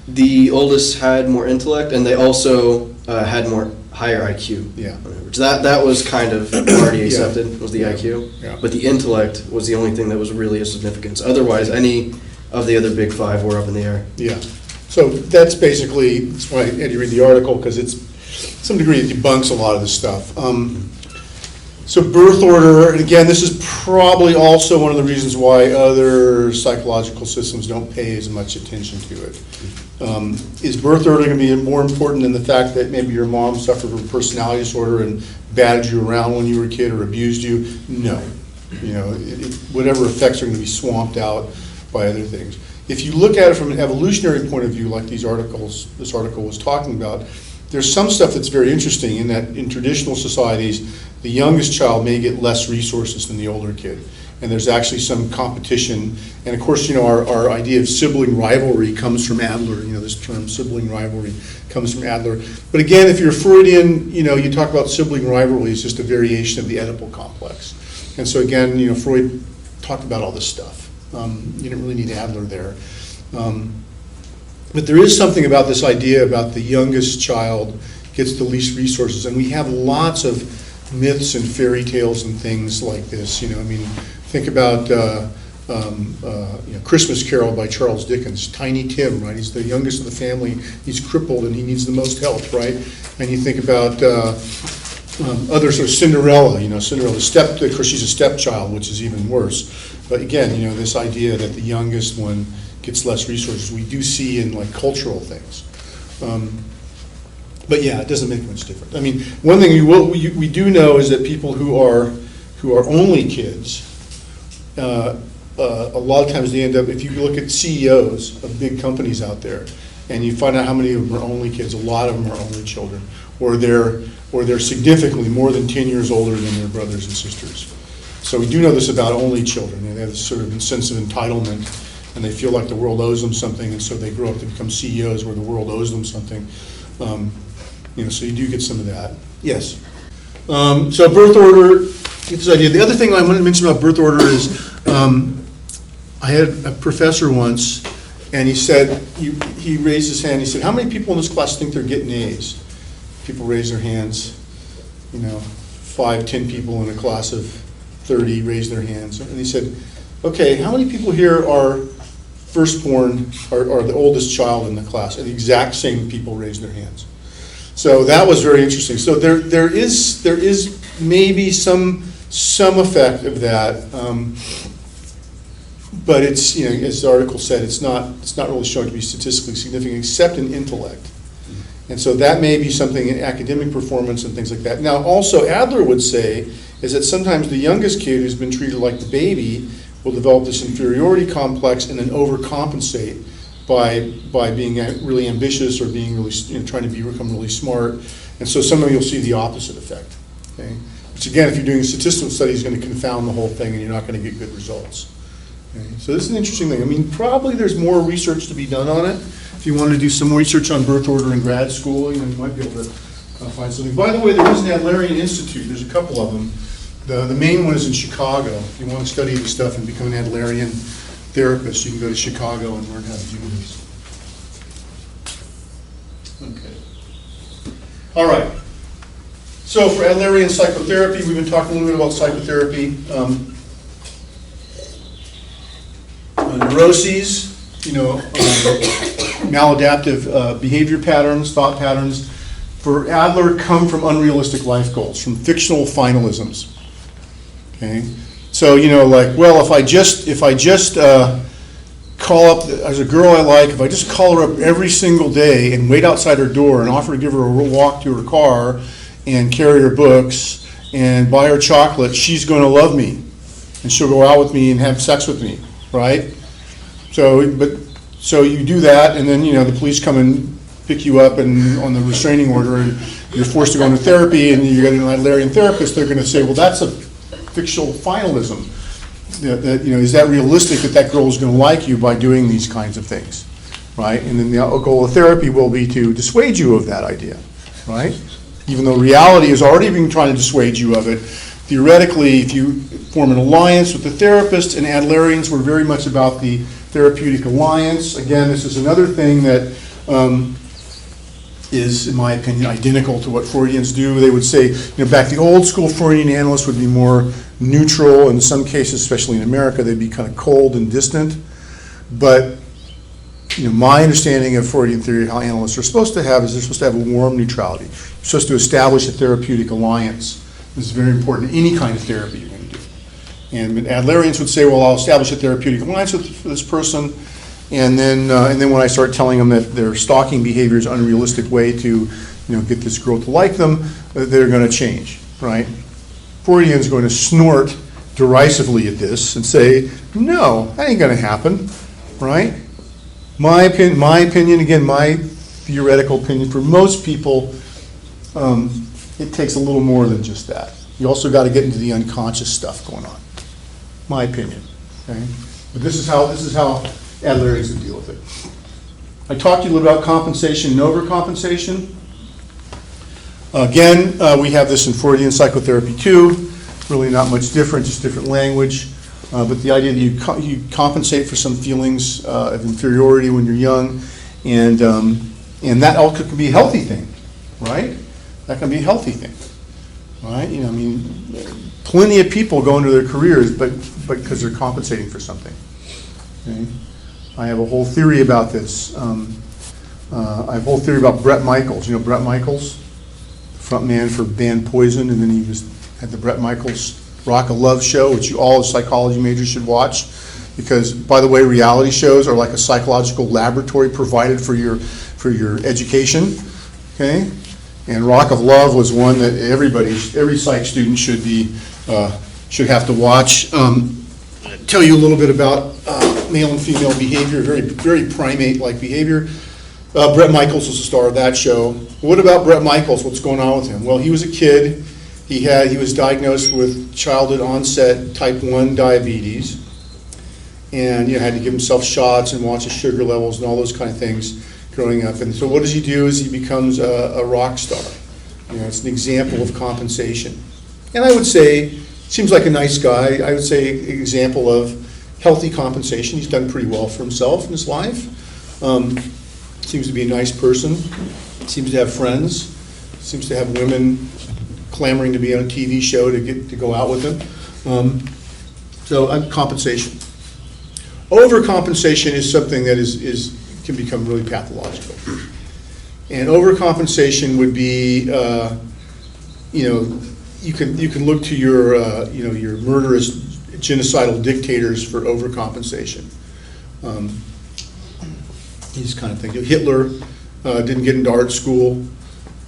The oldest had more intellect, and they also had higher IQ. Yeah. Which that was kind of already Yeah. accepted, was the Yeah. IQ. Yeah. But the intellect was the only thing that was really of significance. Otherwise, any of the other big five were up in the air. Yeah. So that's why I had you read the article, because it's, to some degree, it debunks a lot of this stuff. So birth order, and again, this is probably also one of the reasons why other psychological systems don't pay as much attention to it. Is birth order going to be more important than the fact that maybe your mom suffered from personality disorder and batted you around when you were a kid or abused you? No. Whatever effects are going to be swamped out by other things. If you look at it from an evolutionary point of view, like this article was talking about, there's some stuff that's very interesting in that in traditional societies, the youngest child may get less resources than the older kid. And there's actually some competition. And of course, our idea of sibling rivalry comes from Adler. This term sibling rivalry comes from Adler. But again, if you're Freudian, you talk about sibling rivalry as just a variation of the Oedipal complex. And so again, Freud talked about all this stuff. You didn't really need Adler there. But there is something about this idea about the youngest child gets the least resources. And we have lots of myths and fairy tales and things like this. Think about Christmas Carol by Charles Dickens. Tiny Tim, right? He's the youngest of the family. He's crippled and he needs the most help, right? And you think about other sort of Cinderella. Cinderella, of course, she's a stepchild, which is even worse. But again, this idea that the youngest one gets less resources, we do see in like cultural things. But yeah, it doesn't make much difference. One thing we do know is that people who are only kids, a lot of times they end up, if you look at CEOs of big companies out there, and you find out how many of them are only kids, a lot of them are only children, or they're significantly more than 10 years older than their brothers and sisters. So we do know this about only children. They have this sort of sense of entitlement, and they feel like the world owes them something, and so they grow up to become CEOs where the world owes them something. So you do get some of that. Yes. So birth order, get this idea. The other thing I wanted to mention about birth order is I had a professor once, and he said, he raised his hand, he said, how many people in this class think they're getting A's? People raise their hands, 5, 10 people in a class of 30 raised their hands. And he said, okay, how many people here are firstborn, or the oldest child in the class? And the exact same people raised their hands. So that was very interesting. So there is maybe some effect of that, but it's, as the article said, it's not really shown to be statistically significant except in intellect. And so that may be something in academic performance and things like that. Now, also, Adler would say is that sometimes the youngest kid who's been treated like the baby will develop this inferiority complex and then overcompensate by being really ambitious or being really, trying to become really smart. And so some of you'll see the opposite effect. Okay? Which again, if you're doing a statistical study, is going to confound the whole thing and you're not going to get good results. Okay? So this is an interesting thing. I mean, probably there's more research to be done on it. If you want to do some research on birth order in grad school, you might be able to find something. By the way, there is an Adlerian Institute. There's a couple of them. The main one is in Chicago. If you want to study this stuff and become an Adlerian therapist, you can go to Chicago and learn how to do this. Okay. All right. So for Adlerian psychotherapy, we've been talking a little bit about psychotherapy. Neuroses, maladaptive behavior patterns, thought patterns, for Adler come from unrealistic life goals, from fictional finalisms. Okay, so well, if I just call up as a girl I like, if I just call her up every single day and wait outside her door and offer to give her a walk to her car and carry her books and buy her chocolate, she's going to love me and she'll go out with me and have sex with me, right? So you do that, and then the police come and pick you up and on the restraining order, and you're forced to go into therapy, and you get an Adlerian therapist. They're going to say, well, that's a fictional finalism. Is that realistic that girl is going to like you by doing these kinds of things, right? And then the goal of therapy will be to dissuade you of that idea, right? Even though reality is already being trying to dissuade you of it. Theoretically, if you form an alliance with the therapist, and Adlerians were very much about the therapeutic alliance. Again, this is another thing that is, in my opinion, identical to what Freudians do. They would say, back the old school Freudian analysts would be more neutral. In some cases, especially in America, they'd be kind of cold and distant. But my understanding of Freudian theory, how analysts are supposed to have, is they're supposed to have a warm neutrality. You're supposed to establish a therapeutic alliance. This is very important in any kind of therapy you're going to do. And Adlerians would say, well, I'll establish a therapeutic alliance with this person, and then when I start telling them that their stalking behavior is an unrealistic way to get this girl to like them, they're going to change, right? Freudian's going to snort derisively at this and say, no, that ain't going to happen, right? My opinion, again, my theoretical opinion, for most people, it takes a little more than just that. You also got to get into the unconscious stuff going on. My opinion. Okay? But this is how Adlerians would deal with it. I talked to you a little about compensation and overcompensation. Again, we have this in Freudian psychotherapy too. Really not much different, just different language. But the idea that you compensate for some feelings of inferiority when you're young, and that also can be a healthy thing, right? That can be a healthy thing, right? Plenty of people go into their careers, but because they're compensating for something. Okay? I have a whole theory about this. I have a whole theory about Bret Michaels. Bret Michaels, front man for band Poison, and then he had the Bret Michaels Rock of Love show, which you all as psychology majors should watch, because, by the way, reality shows are like a psychological laboratory provided for your education. Okay, and Rock of Love was one that every psych student should have to watch. Tell you a little bit about male and female behavior, very very primate-like behavior. Bret Michaels was the star of that show. What about Bret Michaels? What's going on with him? Well, he was a kid. He was diagnosed with childhood onset type 1 diabetes, and had to give himself shots and watch his sugar levels and all those kind of things growing up. And so what does he do is he becomes a rock star. It's an example of compensation. And I would say, seems like a nice guy. I would say example of healthy compensation. He's done pretty well for himself in his life. Seems to be a nice person. Seems to have friends. Seems to have women clamoring to be on a TV show to go out with him. So compensation. Overcompensation is something that can become really pathological. And overcompensation would be, you can look to your murderous genocidal dictators for overcompensation. These kind of things. Hitler didn't get into art school,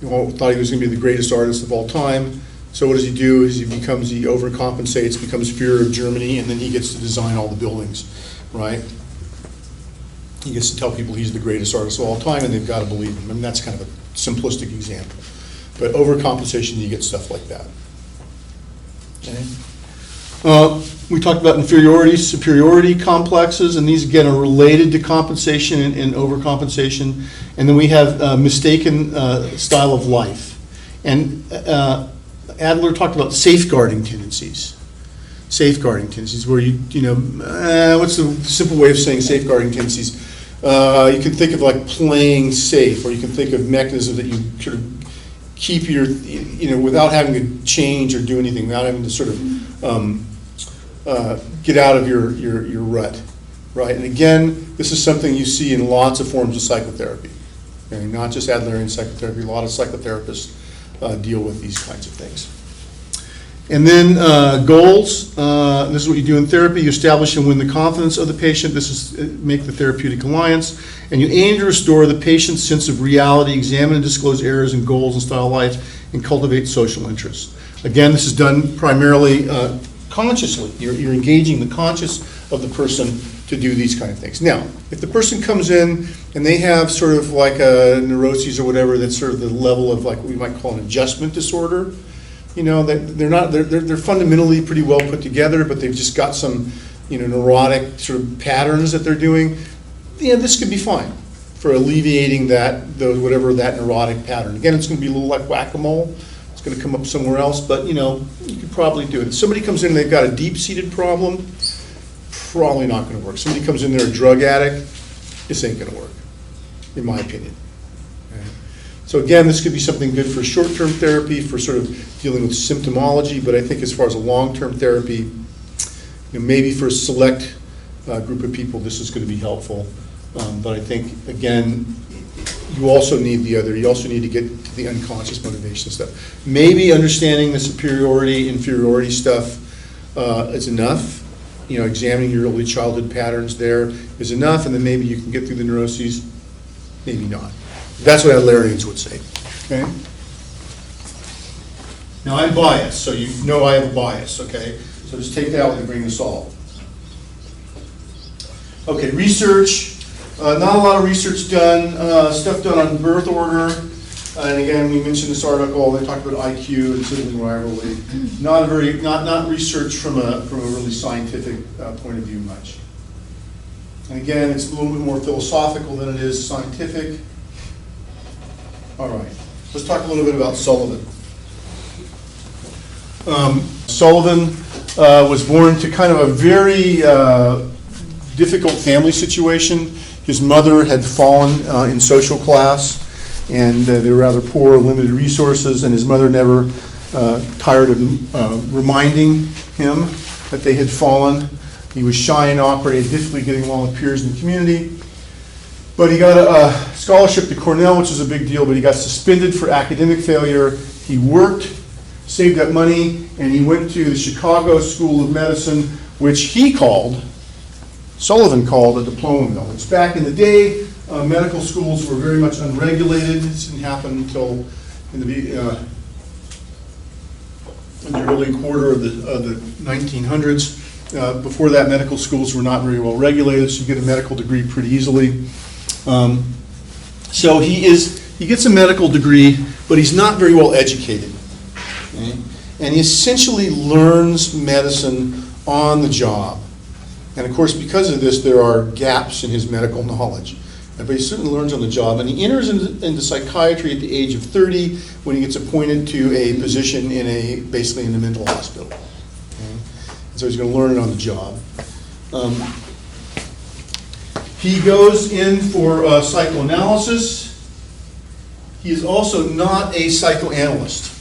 thought he was going to be the greatest artist of all time. So what does he do? He overcompensates, becomes Führer of Germany, and then he gets to design all the buildings, right? He gets to tell people he's the greatest artist of all time, and they've got to believe him. I mean, that's kind of a simplistic example. But overcompensation, you get stuff like that. Okay. We talked about inferiority, superiority complexes, and these again are related to compensation and overcompensation. And then we have mistaken style of life. And Adler talked about safeguarding tendencies. Safeguarding tendencies, where what's the simple way of saying safeguarding tendencies? You can think of like playing safe, or you can think of mechanisms that you sort of keep your, without having to change or do anything, without having to sort of get out of your rut, right? And again, this is something you see in lots of forms of psychotherapy. Okay? Not just Adlerian psychotherapy, a lot of psychotherapists deal with these kinds of things. And then goals, this is what you do in therapy. You establish and win the confidence of the patient. This is make the therapeutic alliance. And you aim to restore the patient's sense of reality, examine and disclose errors in goals and style of life, and cultivate social interests. Again, this is done primarily consciously. You're engaging the conscious of the person to do these kind of things. Now, if the person comes in and they have sort of like a neuroses or whatever, that's sort of the level of like what we might call an adjustment disorder, they're fundamentally pretty well put together, but they've just got some, neurotic sort of patterns that they're doing. Yeah, this could be fine for alleviating whatever that neurotic pattern. Again, it's going to be a little like whack-a-mole. It's going to come up somewhere else, but you could probably do it. If somebody comes in and they've got a deep-seated problem, probably not going to work. Somebody comes in, they're a drug addict, this ain't going to work, in my opinion. So again, this could be something good for short-term therapy, for sort of dealing with symptomology, but I think as far as a long-term therapy, maybe for a select group of people, this is going to be helpful. But I think, again, you also need to get to the unconscious motivation stuff. Maybe understanding the superiority, inferiority stuff is enough. Examining your early childhood patterns there is enough, and then maybe you can get through the neuroses, maybe not. That's what Adlerians would say, okay? Now, I'm biased, so you know I have a bias, okay? So just take that with a grain of salt. Okay, research. Not a lot of research done. Stuff done on birth order. And again, we mentioned this article. They talked about IQ and sibling rivalry. Not research from a really scientific point of view much. And again, it's a little bit more philosophical than it is scientific. All right, let's talk a little bit about Sullivan. Sullivan was born to kind of a very difficult family situation. His mother had fallen in social class, and they were rather poor, limited resources, and his mother never tired of reminding him that they had fallen. He was shy and awkward, he had difficulty getting along with peers in the community. But he got a scholarship to Cornell, which was a big deal, but he got suspended for academic failure. He worked, saved up money, and he went to the Chicago School of Medicine, which Sullivan called a diploma mill. It's back in the day, medical schools were very much unregulated. This didn't happen until in the early quarter of the 1900s. Before that, medical schools were not very well regulated, so you get a medical degree pretty easily. So he gets a medical degree, but he's not very well educated. Okay? And he essentially learns medicine on the job. And of course, because of this, there are gaps in his medical knowledge. But he certainly learns on the job. And he enters into psychiatry at the age of 30 when he gets appointed to a position basically in a mental hospital. Okay? And so he's going to learn it on the job. He goes in for psychoanalysis. He is also not a psychoanalyst,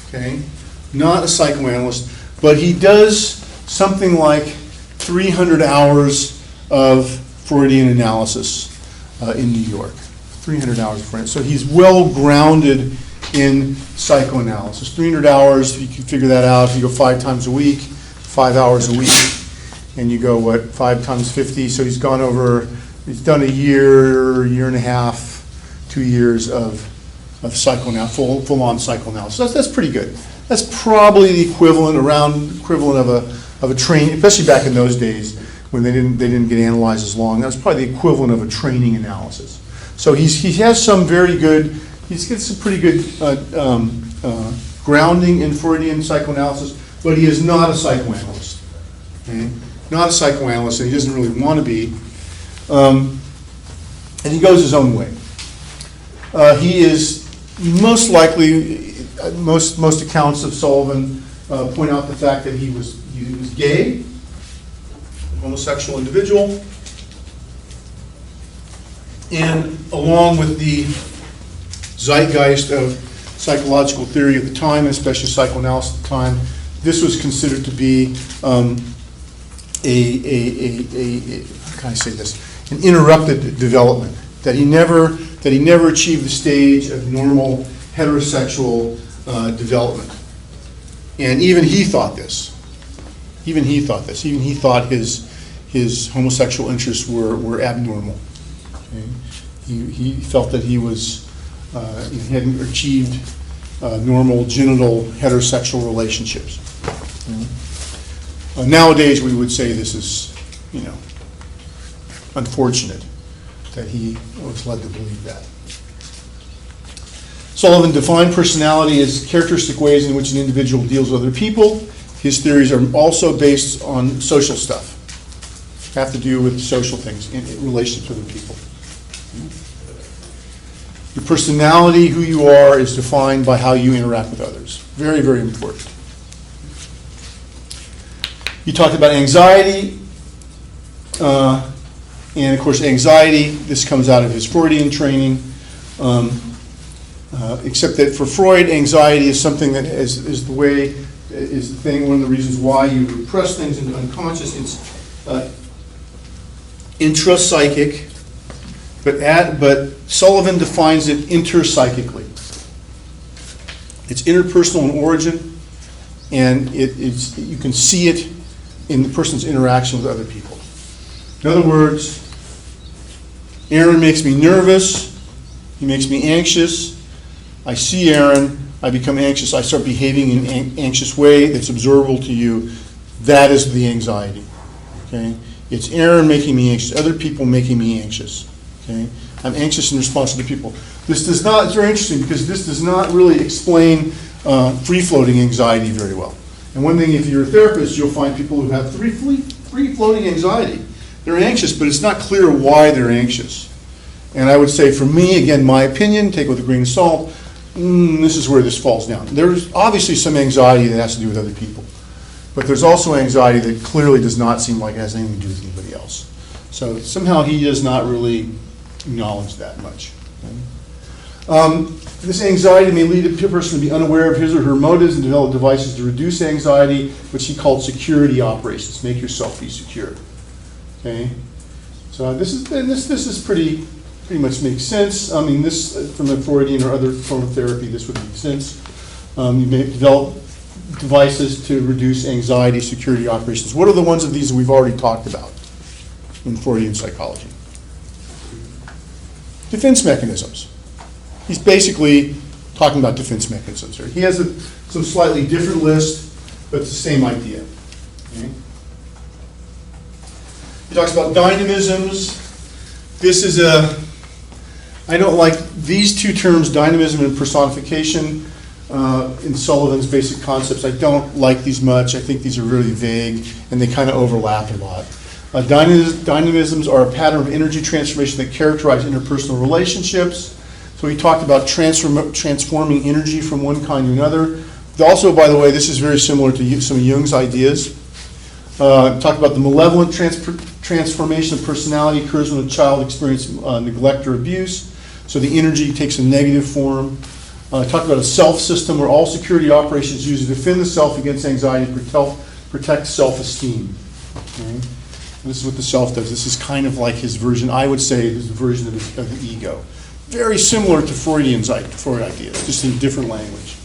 okay? Not a psychoanalyst, but he does something like 300 hours of Freudian analysis in New York. 300 hours of Freudian. So he's well grounded in psychoanalysis. 300 hours, you can figure that out. If you go 5 times a week, 5 hours a week, and you go, 5 times 50, so he's done a year and a half, 2 years of psychoanalysis, full-on psychoanalysis. That's pretty good. That's probably the equivalent of a training, especially back in those days when they didn't get analyzed as long. That was probably the equivalent of a training analysis. So he has some very good, he's got some pretty good grounding in Freudian psychoanalysis, but he is not a psychoanalyst. Okay? Not a psychoanalyst, and he doesn't really want to be. And he goes his own way. He is most likely, most accounts of Sullivan point out the fact that he was gay, homosexual individual, and along with the zeitgeist of psychological theory at the time, especially psychoanalysis at the time, this was considered to be how can I say this? An interrupted development. That he never achieved the stage of normal heterosexual development. And even he thought this. Even he thought his homosexual interests were abnormal. Okay? He felt that he hadn't achieved normal genital heterosexual relationships. Nowadays we would say this is, unfortunate that he was led to believe that. Sullivan defined personality as characteristic ways in which an individual deals with other people. His theories are also based on social stuff, have to do with social things in relation to other people. Your personality, who you are, is defined by how you interact with others. Very, very important. You talked about anxiety. And of course, anxiety, this comes out of his Freudian training, except that for Freud, anxiety is something that is the thing, one of the reasons why you repress things into unconscious. It's intrapsychic, but Sullivan defines it interpsychically. It's interpersonal in origin, and you can see it in the person's interaction with other people. In other words, Aaron makes me nervous, he makes me anxious. I see Aaron, I become anxious, I start behaving in an anxious way that's observable to you. That is the anxiety. Okay? It's Aaron making me anxious, other people making me anxious. Okay? I'm anxious in response to the people. This does not, it's very interesting because this does not really explain free-floating anxiety very well. And one thing, if you're a therapist, you'll find people who have free-floating anxiety. They're anxious, but it's not clear why they're anxious. And I would say, for me, again, my opinion, take it with a grain of salt, this is where this falls down. There's obviously some anxiety that has to do with other people. But there's also anxiety that clearly does not seem like it has anything to do with anybody else. So somehow he does not really acknowledge that much. This anxiety may lead a person to be unaware of his or her motives and develop devices to reduce anxiety, which he called security operations. Make yourself be secure. Okay, so this is pretty much makes sense. I mean, this from a Freudian or other form of therapy, this would make sense. You may develop devices to reduce anxiety, security operations. What are the ones of these we've already talked about in Freudian psychology? Defense mechanisms. He's basically talking about defense mechanisms here. He has some slightly different list, but it's the same idea. Okay? He talks about dynamisms. This is I don't like these two terms, dynamism and personification, in Sullivan's basic concepts. I don't like these much. I think these are really vague, and they kind of overlap a lot. Dynamisms are a pattern of energy transformation that characterize interpersonal relationships. So he talked about transforming energy from one kind to another. Also, by the way, this is very similar to some of Jung's ideas. Talked about the malevolent transformation of personality occurs when a child experiences neglect or abuse. So the energy takes a negative form. Talked about a self system where all security operations used to defend the self against anxiety and protect self-esteem. Okay? This is what the self does. This is kind of like his version, I would say, his version of the ego. Very similar to Freud ideas, just in different language.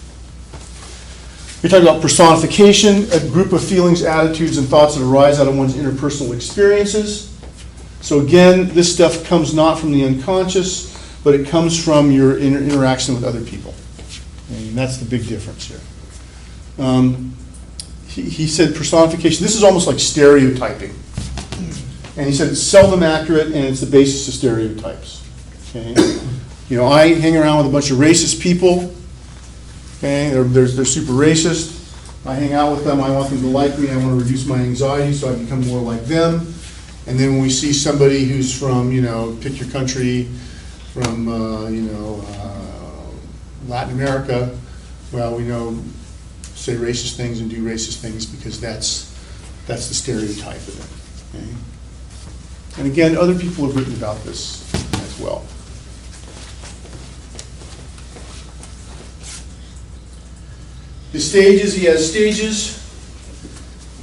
We talked about personification, a group of feelings, attitudes, and thoughts that arise out of one's interpersonal experiences. So again, this stuff comes not from the unconscious, but it comes from your interaction with other people. And that's the big difference here. He said personification, this is almost like stereotyping. And he said it's seldom accurate and it's the basis of stereotypes. Okay? You know, I hang around with a bunch of racist people. Okay, they're super racist. I hang out with them, I want them to like me, I want to reduce my anxiety so I become more like them. And then when we see somebody who's from, you know, pick your country, from, Latin America, well, we know, say racist things and do racist things because that's the stereotype of it. Okay? And again, other people have written about this as well. His stages, he has stages.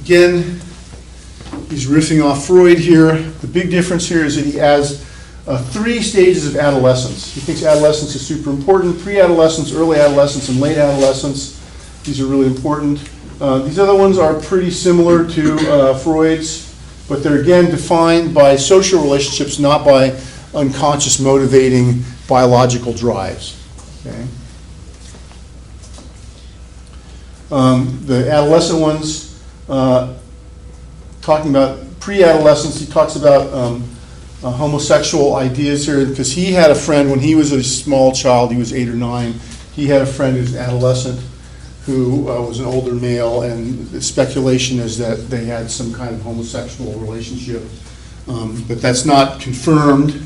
Again, he's riffing off Freud here. The big difference here is that he has 3 stages of adolescence. He thinks adolescence is super important. Pre-adolescence, early adolescence, and late adolescence. These are really important. These other ones are pretty similar to Freud's, but they're again defined by social relationships, not by unconscious motivating biological drives. Okay? The adolescent ones, talking about pre-adolescence, he talks about homosexual ideas here, because he had a friend when he was a small child, he was 8 or 9, he had a friend who was adolescent who was an older male, and the speculation is that they had some kind of homosexual relationship. But that's not confirmed,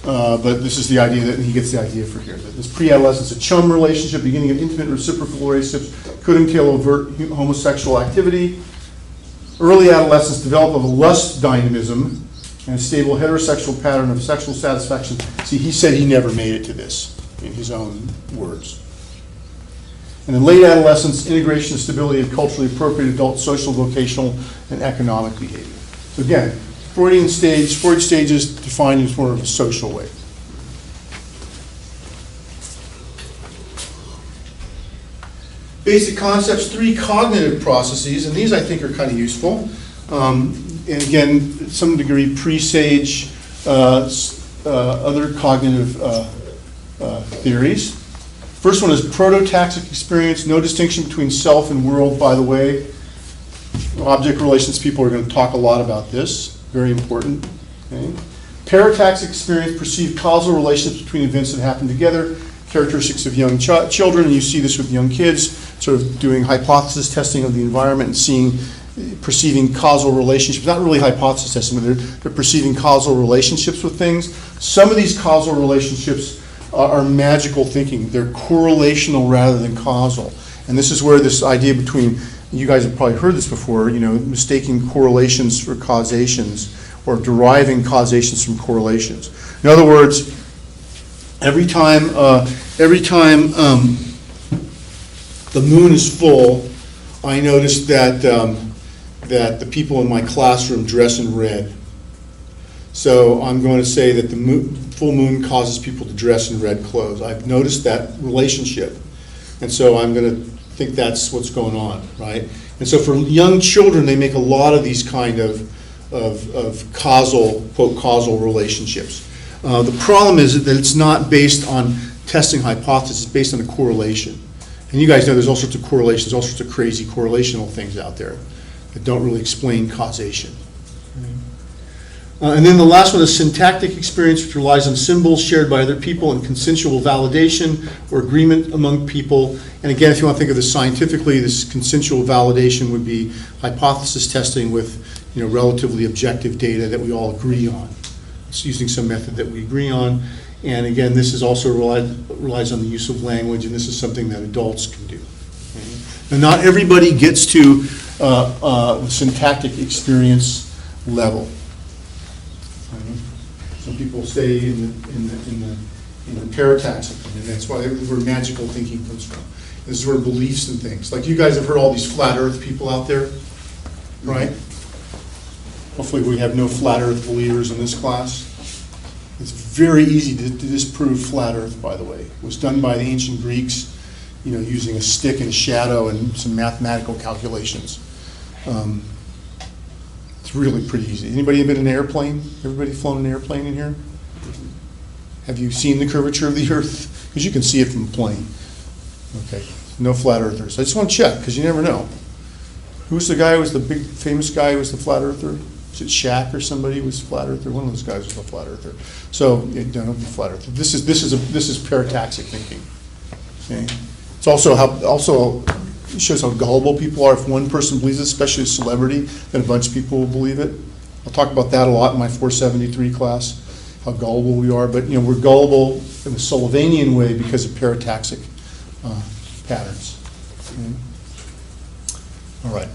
but this is the idea that he gets the idea for here. That this pre-adolescence, a chum relationship, beginning of intimate reciprocal relationships, could entail overt homosexual activity. Early adolescence develop of a lust dynamism and a stable heterosexual pattern of sexual satisfaction. See, he said he never made it to this, in his own words. And in late adolescence, integration and stability of culturally appropriate adult social, vocational, and economic behavior. So again, Freud stages defined as more of a social way. Basic concepts, 3 cognitive processes, and these I think are kind of useful. And again, to some degree presage other cognitive theories. First one is prototaxic experience, no distinction between self and world, by the way. Object relations people are going to talk a lot about this, very important. Okay. Parataxic experience, perceived causal relationships between events that happen together, characteristics of young children, and you see this with young kids, sort of doing hypothesis testing of the environment and perceiving causal relationships, not really hypothesis testing, but they're perceiving causal relationships with things. Some of these causal relationships are magical thinking. They're correlational rather than causal. And this is where this idea between, you guys have probably heard this before, you know, mistaking correlations for causations or deriving causations from correlations. In other words, every time the moon is full, I notice that the people in my classroom dress in red. So I'm going to say that the full moon causes people to dress in red clothes. I've noticed that relationship. And so I'm going to think that's what's going on, right? And so for young children, they make a lot of these kind of causal, quote, causal relationships. The problem is that it's not based on testing hypothesis, it's based on a correlation. And you guys know there's all sorts of correlations, all sorts of crazy correlational things out there that don't really explain causation. And then the last one is syntactic experience, which relies on symbols shared by other people and consensual validation or agreement among people. And again, if you want to think of this scientifically, this consensual validation would be hypothesis testing with, you know, relatively objective data that we all agree on. It's using some method that we agree on. And again, this is also relies on the use of language, and this is something that adults can do. Okay? Now, not everybody gets to the syntactic experience level. Some people stay in the parataxic, and that's why where magical thinking comes from. This is where beliefs and things. Like you guys have heard all these flat Earth people out there, right? Hopefully we have no flat Earth believers in this class. It's very easy to disprove flat Earth, by the way. It was done by the ancient Greeks, you know, using a stick and a shadow and some mathematical calculations. It's really pretty easy. Anybody been in an airplane? Everybody flown an airplane in here? Have you seen the curvature of the Earth? Because you can see it from a plane. Okay, no flat earthers. I just want to check, because you never know. Who's the guy who was the big famous guy who was the flat earther? Is it Shaq or somebody who was a flat earther? One of those guys was a flat earther. So don't be flat earther. This is parataxic thinking. Okay. It's also shows how gullible people are. If one person believes it, especially a celebrity, then a bunch of people will believe it. I'll talk about that a lot in my 473 class, how gullible we are. But we're gullible in the Sullivanian way because of parataxic patterns. Okay. All right.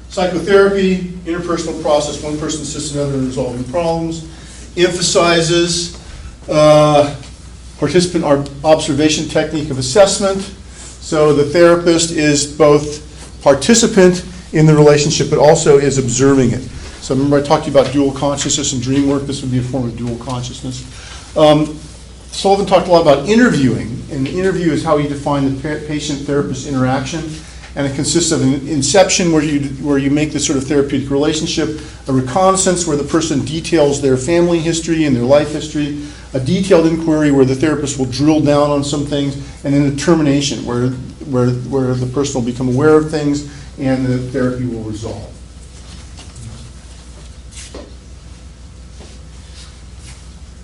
Psychotherapy, interpersonal process, one person assists another in resolving problems, emphasizes participant observation technique of assessment. So the therapist is both participant in the relationship, but also is observing it. So remember I talked to you about dual consciousness and dream work. This would be a form of dual consciousness. Sullivan talked a lot about interviewing, and the interview is how you define the patient-therapist interaction. And it consists of an inception where you make this sort of therapeutic relationship, a reconnaissance where the person details their family history and their life history, a detailed inquiry where the therapist will drill down on some things, and then a termination where the person will become aware of things and the therapy will resolve.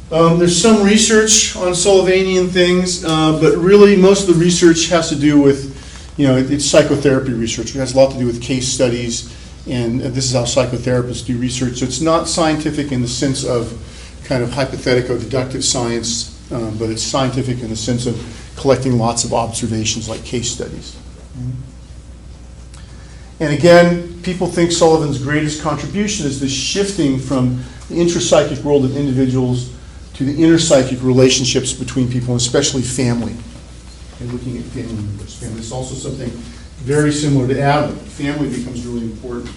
There's some research on Sullivanian things, but really most of the research has to do with it's psychotherapy research. It has a lot to do with case studies, and this is how psychotherapists do research. So it's not scientific in the sense of kind of hypothetico-deductive science, but it's scientific in the sense of collecting lots of observations like case studies. And again, people think Sullivan's greatest contribution is the shifting from the intrapsychic world of individuals to the interpsychic relationships between people, and especially family. And looking at family members. Family is also something very similar to Adler. Family becomes really important.